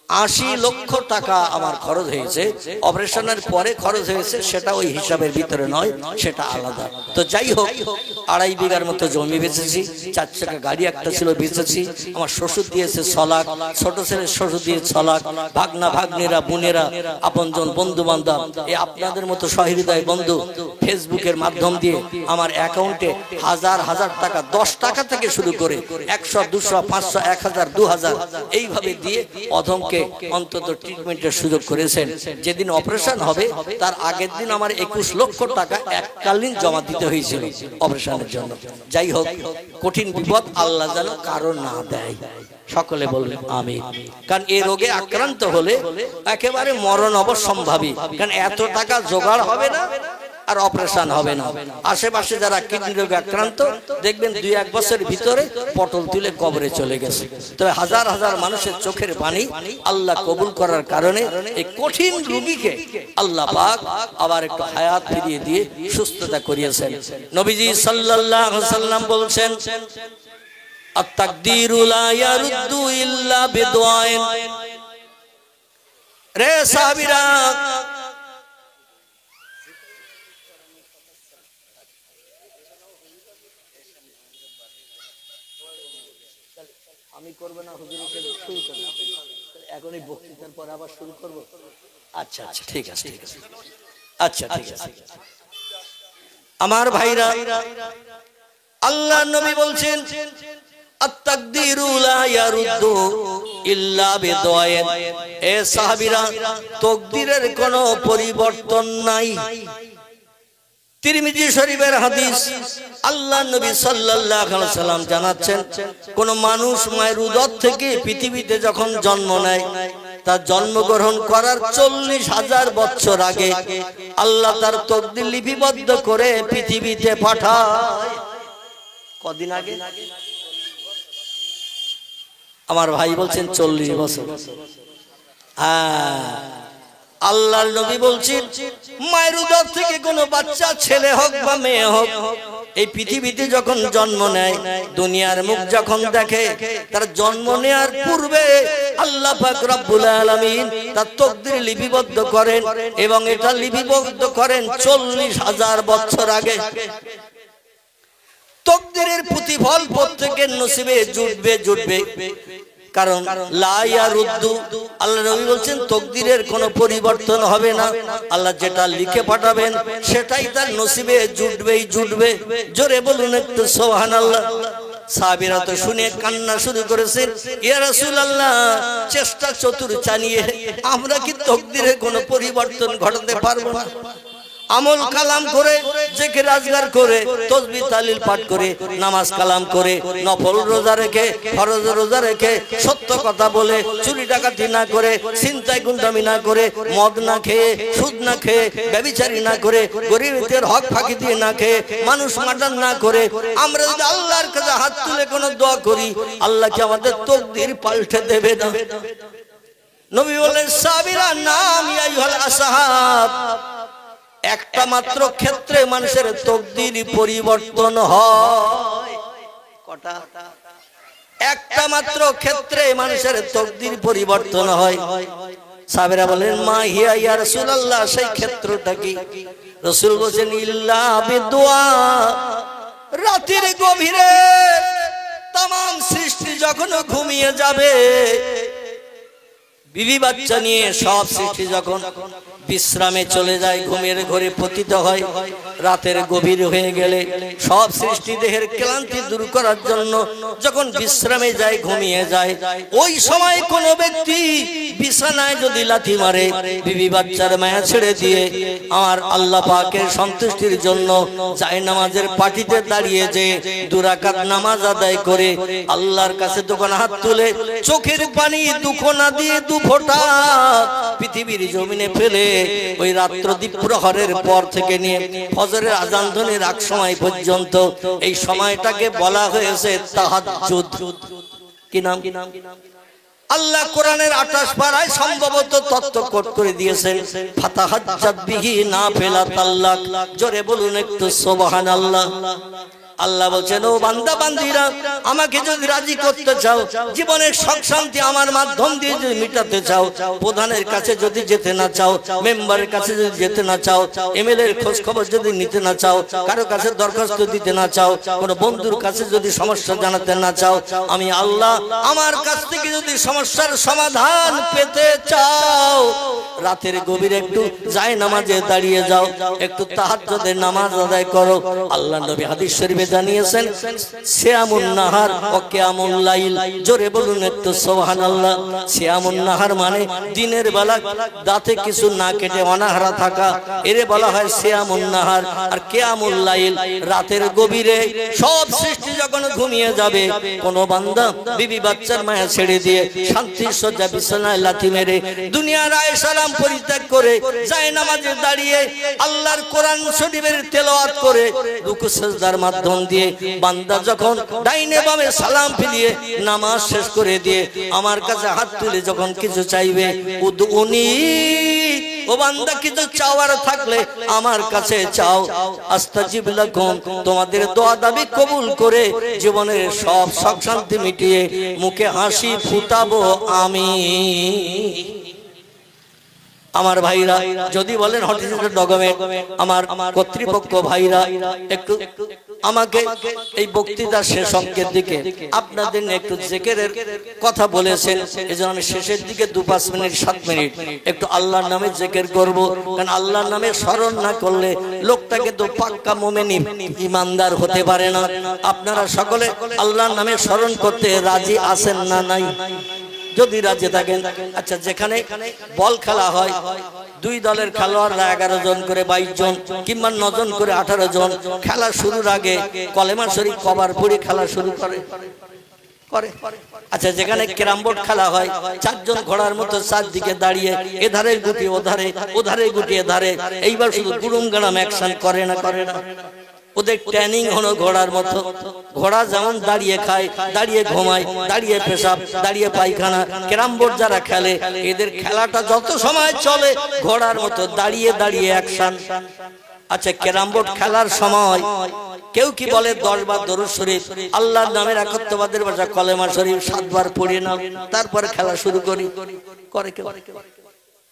80 লক্ষ টাকা আমার খরচ হয়েছে। অপারেশনের পরে খরচ হয়েছে সেটা ওই হিসাবের ভিতরে নয়, সেটা আলাদা। তো যাই হোক, 2.5 বিঘার মতো জমি বেচেছি, 4 চাকা গাড়ি একটা ছিল বেচেছি। আমার শ্বশুর দিয়েছে 6 লাখ, ছোট ছেলের শ্বশুর দিয়ে 6 লাখ, ভাগনা ভাগ্নেরা বোনেরা আপনজন বন্ধু বান্ধব, এই আপনাদের মতো সহৃদয় বন্ধু ফেসবুকের মাধ্যম দিয়ে আমার অ্যাকাউন্টে হাজার হাজার টাকা, 10 টাকা থেকে শুরু করে 100, 200, 500, 1000, 2000 এইভাবে দিয়ে অধমকে অন্তত ট্রিটমেন্টের সুযোগ করেছেন। যেদিন অপারেশন হবে তার আগের দিন আমার 21 লক্ষ টাকা এককালীন জমা দিতে হয়েছিল অপারেশনের জন্য। যাই হোক, কঠিন বিপদ আল্লাহ যেন কারো না দেয়। সকলে বলবেন আমিন। কারণ এই রোগে আক্রান্ত হলে একেবারে মরণ অবশ্যম্ভাবী, কারণ এত টাকা জোগাড় হবে না আর অপারেশন হবে না। আশেপাশে যারা কিডনি রোগে আক্রান্ত দেখবেন 2-1 বছরের ভিতরে পটল তুলে কবরে চলে গেছে। তবে হাজার হাজার মানুষের চোখের পানি আল্লাহ কবুল করার কারণে এই কঠিন রোগীকে আল্লাহ পাক আবার একটু হায়াত ফিরিয়ে দিয়ে সুস্থতা করিয়েছেন। নবীজি সাল্লাল্লাহু আলাইহি ওয়াসাল্লাম বলছেন, আত-তাকদীরু লা ইয়ারুদ্দু ইল্লা বিদুআইন। রে সাহাবীরা, আমি করব না, হুজুরের শুরু করব। এখন এই বক্তৃতার পর আবার শুরু করব। আচ্ছা আচ্ছা, ঠিক আছে ঠিক আছে, আচ্ছা ঠিক আছে। আমার ভাইরা, আল্লাহ নবী বলছেন, আত-তাকদীরু লা ইয়ারুদ্দু ইল্লা বিদুআইন। এ সাহাবীরা, তাকদীরের কোনো পরিবর্তন নাই। তিরমিজি শরীফের হাদিস, আল্লাহ নবী সাল্লাল্লাহু আলাইহি ওয়াসাল্লাম জানাচ্ছেন, কোন মানুষ মায়ের উদর থেকে পৃথিবীতে যখন জন্ম নেয়, তার জন্মগ্রহণ করার 40,000 বছর আগে আল্লাহ তার তাকদীর লিপিবদ্ধ করে পৃথিবীতে পাঠায়। কদিন আগে? আমার ভাই বলছেন 40 বছর। আল্লাহর নবী বলছেন, মায়ের উদর থেকে কোনো বাচ্চা, ছেলে হোক বা মেয়ে হোক, এই পৃথিবীতে যখন জন্ম নেয়, দুনিয়ার মুখ যখন দেখে, তার জন্ম নেয়ার পূর্বে আল্লাহ পাক রব্বুল আলামিন তার তাকদীর লিপিবদ্ধ করেন, এবং এটা লিপিবদ্ধ করেন 40,000 বছর আগে। তাকদীরের প্রতিফল প্রত্যেকের নসিবে জুটবে। কারণ লা ইয়ারুদ্দু, আল্লাহ নবী বলছেন, তাকদীরের কোনো পরিবর্তন হবে না। আল্লাহ যেটা লিখে পাঠাবেন সেটাই তার নসিবে জুটবে। জোরে বলুন একটু সুবহানাল্লাহ। সাহাবীরা তো শুনে কান্না শুরু করেছেন, ইয়া রাসূলুল্লাহ, চেষ্টা চতুর চালিয়ে আমরা কি তকদিরে কোনো পরিবর্তন ঘটাতে পারবো না? আমল কালাম করে, জিকির আজগার করে, তাসবিহ তাহলিল পাঠ করে, নামাজ কালাম করে, নফল রোজা রেখে, ফরজ রোজা রেখে, সত্য কথা বলে, চুরি ডাকাতি না করে, ছিনতাই গুন্ডামি না করে, মদ না খেয়ে, সুদ না খেয়ে, ব্যভিচারী না করে, গরিবদের হক ফাঁকি দিয়ে না খেয়ে, মানুষ মার্ডার না করে আমরা যদি আল্লাহর কাছে হাত তুলে কোনো দোয়া করি, আল্লাহ কি আমাদের তকদির পাল্টে দেবে না? নবী বলেন, সাবিরা নাম ইয়া আইয়ুহাল আসহাব, একটা মাত্র ক্ষেত্রে মানুষের তকদির পরিবর্তন হয়। কটা? একটা মাত্র ক্ষেত্রে মানুষের তকদির পরিবর্তন হয়। সাহাবীরা বলেন, মা হিয়া ইয়া রাসূলুল্লাহ, সেই ক্ষেত্রটা কি? রাসূল বলেন, ইল্লা বিদুয়া, রাতের গভীরে तमाम সৃষ্টি যখন ঘুমিয়ে যাবে, বিবি বাচ্চা নিয়ে সব সৃষ্টি যখন বিশ্রামে চলে যায়, ঘুমের ঘরে পতিত হয়, রাতের গভীর হয়ে গেলে সব সৃষ্টি দেহের ক্লান্তি দূর করার জন্য যখন বিশ্রামে যায়, ঘুমিয়ে যায়, ওই সময় কোন ব্যক্তি বিছানায় যদি লাথি মারে, বিবি বাচ্চার মায়া ছেড়ে দিয়ে আমার আল্লাহ পাকের সন্তুষ্টির জন্য জায়নামাজের পাটিতে দাঁড়িয়ে যে 2 রাকাত নামাজ আদায় করে আল্লাহর কাছে দোকান হাত তুলে চোখের পানি দুখনা দিয়ে 2 ফোঁটা পৃথিবীর জমিনে ফেলে ওই রাত্র দ্বীপ্রহরের পর থেকে নিয়ে ফজরের আযান ধ্বনির আগ সময় পর্যন্ত এই সময়টাকে বলা হয়েছে তাহাজ্জুদ। কি নাম? আল্লাহ কোরআনের 28 পারায় সম্ভবত তত্ত্ব কোট করে দিয়েছেন, ফাতাহাজ্জাত বিহি নাফিলাতাল্লাক। জোরে বলুন একটু সুবহানাল্লাহ। আল্লাহ বলছেন, ও বান্দা বান্দীরা, আমাকে যদি রাজি করতে চাও, জীবনের সুখ শান্তি আমার মাধ্যম দিয়ে যদি মিটাতে চাও, প্রধানের কাছে যদি যেতে না চাও, মেম্বারের কাছে যদি যেতে না চাও, এমএলএ এর খোঁজ খবর যদি নিতে না চাও, কারো কাছে দরখাস্ত দিতে না চাও, কোনো বন্ধুর কাছে যদি সমস্যা জানাতে না চাও, আমি আল্লাহ আমার কাছ থেকে যদি সমস্যার সমাধান পেতে চাও, রাতের গভীরে একটু জায়নামাজে দাঁড়িয়ে যাও, একটু তাহাজ্জুদের নামাজ আদায় করো। আল্লাহ নবী হাদিস শরীফে জানিয়েছেন, সিয়ামুন নাহার ও কিয়ামুল লাইল। জোরে বলুন একটু সুবহানাল্লাহ। সিয়ামুন নাহার মানে দিনের বেলা দাঁতে কিছু না কেটে অনাহারা থাকা, এরে বলা হয় সিয়ামুন নাহার। আর কিয়ামুল লাইল, রাতের গভীরে সব সৃষ্টি যখন ঘুমিয়ে যাবে, কোন বান্দা বিবি বাচ্চার মায়া ছেড়ে দিয়ে শান্তির শয্যা বিছানায় লাথি মেরে দুনিয়ার আয় সালাম পরিত্যাগ করে জায়নামাজে দাঁড়িয়ে আল্লাহর কোরআন শরীফের তেলাওয়াত করে রুকু সিজদার মাধ্যম দিয়ে বান্দা যখন ডাইনে বামে সালাম ফিরিয়ে নামাজ শেষ করে দিয়ে আমার কাছে হাত তুলে যখন কিছু চাইবে, উদউনি, ও বান্দা কিছু চাওয়ার থাকলে আমার কাছে চাও, আস্তাজিব লাকুম, তোমাদের দোয়া দাবি কবুল করে জীবনের সব সুখ শান্তি মিটিয়ে মুখে হাসি ফুটাবো আমি। আমার ভাইরা যদি বলেন হটিস্টিক ডকুমেন্ট, আমার কর্তৃপক্ষ ভাইরা একটু আমাকে এই বক্তৃতার শেষ অঙ্কের দিকে আপনাদের একটু জিকিরের কথা বলেছেন, এজন্য আমি শেষের দিকে 2-5 মিনিট 7 মিনিট একটু আল্লাহর নামে জিকির করব। কারণ আল্লাহর নামে স্মরণ না করলে লোকটাকে তো পাক্কা মুমিন ঈমানদার হতে পারে না। আপনারা সকলে আল্লাহর নামে স্মরণ করতে রাজি আছেন না নাই? যদি রাজি থাকেন, আচ্ছা, যেখানে বল খেলা হয়, 2 দলের খেলোয়াড়রা 11 জন করে 22 জন কিংবা 9 জন করে 18 জন, খেলা শুরুর আগে কলেমা শরীফ কবার পড়ে খেলা শুরু করে। আচ্ছা, যেখানে ক্যারাম বোর্ড খেলা হয়, 4 জন ঘোড়ার মতো 4 দিকে দাঁড়িয়ে এধারে গুটি ওধারে, ওধারে গুটি এধারে, এইবার শুধু গুড়ুম গাড়াম অ্যাকশন করে না? ওদের ট্রেনিং হলো ঘোড়ার মতো। ঘোড়া যেমন দাঁড়িয়ে খায়, দাঁড়িয়ে ঘুমায়, দাঁড়িয়ে পেশাব, দাঁড়িয়ে পায়খানা, ক্যারাম বোর্ড যারা খেলে এদের খেলাটা যত সময় চলে ঘোড়ার মতো দাঁড়িয়ে দাঁড়িয়ে অ্যাকশন। আচ্ছা, ক্যারাম বোর্ড খেলার সময় কেউ কি বলে 10 বার দরুদ শরীফ, আল্লাহর নামের একত্ববাদের ভাষা কলেমা শরীফ 7 বার পড়ে নাও, তারপরে খেলা শুরু করে কেউ?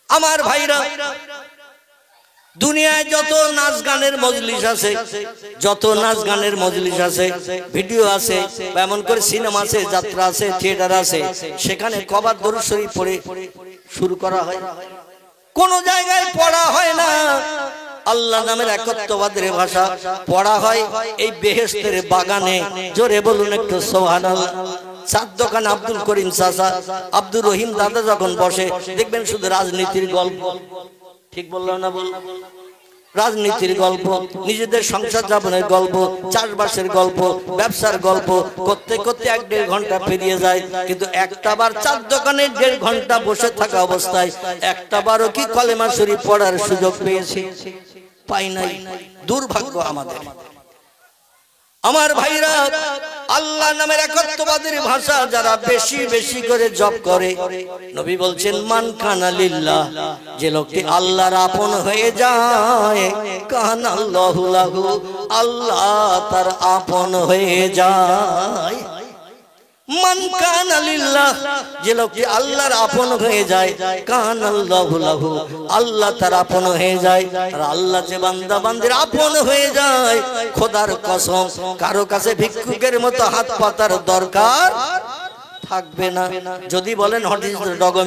আমার ভাইরা, দুনিয়ায় যত নাচ গানের মজলিস আছে, যত নাচ গানের মজলিস আছে, ভিডিও আছে, এমন করে সিনেমা আছে, যাত্রা আছে, থিয়েটার আছে, সেখানে কবার দরুদ শরীফ পড়ে শুরু করা হয়? কোন জায়গায় পড়া হয় না। আল্লাহ নামের একত্ববাদের ভাষা পড়া হয় এই বেহেশতের বাগানে। জোরে বলুন একটু সুবহানাল্লাহ। চার দোকান আব্দুল করিম চাচা, আব্দুর রহিম দাদা যখন বসে দেখবেন শুধু রাজনীতির গল্প। ঠিক বললাম না? বল, রাজনীতির গল্প, নিজেদের সংসার যাপনের গল্প, চাষবাসের গল্প, ব্যবসার গল্প করতে করতে 1-1.5 ঘন্টা পেরিয়ে যায়। কিন্তু একটা বার চার দোকানে 1.5 ঘন্টা বসে থাকা অবস্থায় একটা বারও কি কলেমা শরীফ পড়ার সুযোগ পেয়েছি? পাই নাই। দুর্ভাগ্য আমাদের। আমার ভাইরা, আল্লাহ নামের একত্ববাদের ভাষা যারা বেশি বেশি করে জপ করে, নবী বলছেন মান কানা লিল্লাহ, যে লোকটি আল্লাহর আপন হয়ে যায়, কানা আল্লাহু লাহু, আল্লাহ তার আপন হয়ে যায়। মান কানা লিল্লাহ, যে লোকটি আল্লাহর আপন হয়ে যায়, কানা আল্লাহু লাহু, আল্লাহ তার আপন হয়ে যায়। আর আল্লাহ যে বান্দা বান্দির আপন হয়ে যায়, খোদার কসম কারো কাছে ভিক্ষুকের মতো হাত পাতার দরকার থাকবে না। যদি বলেন হঠাৎ ডগমে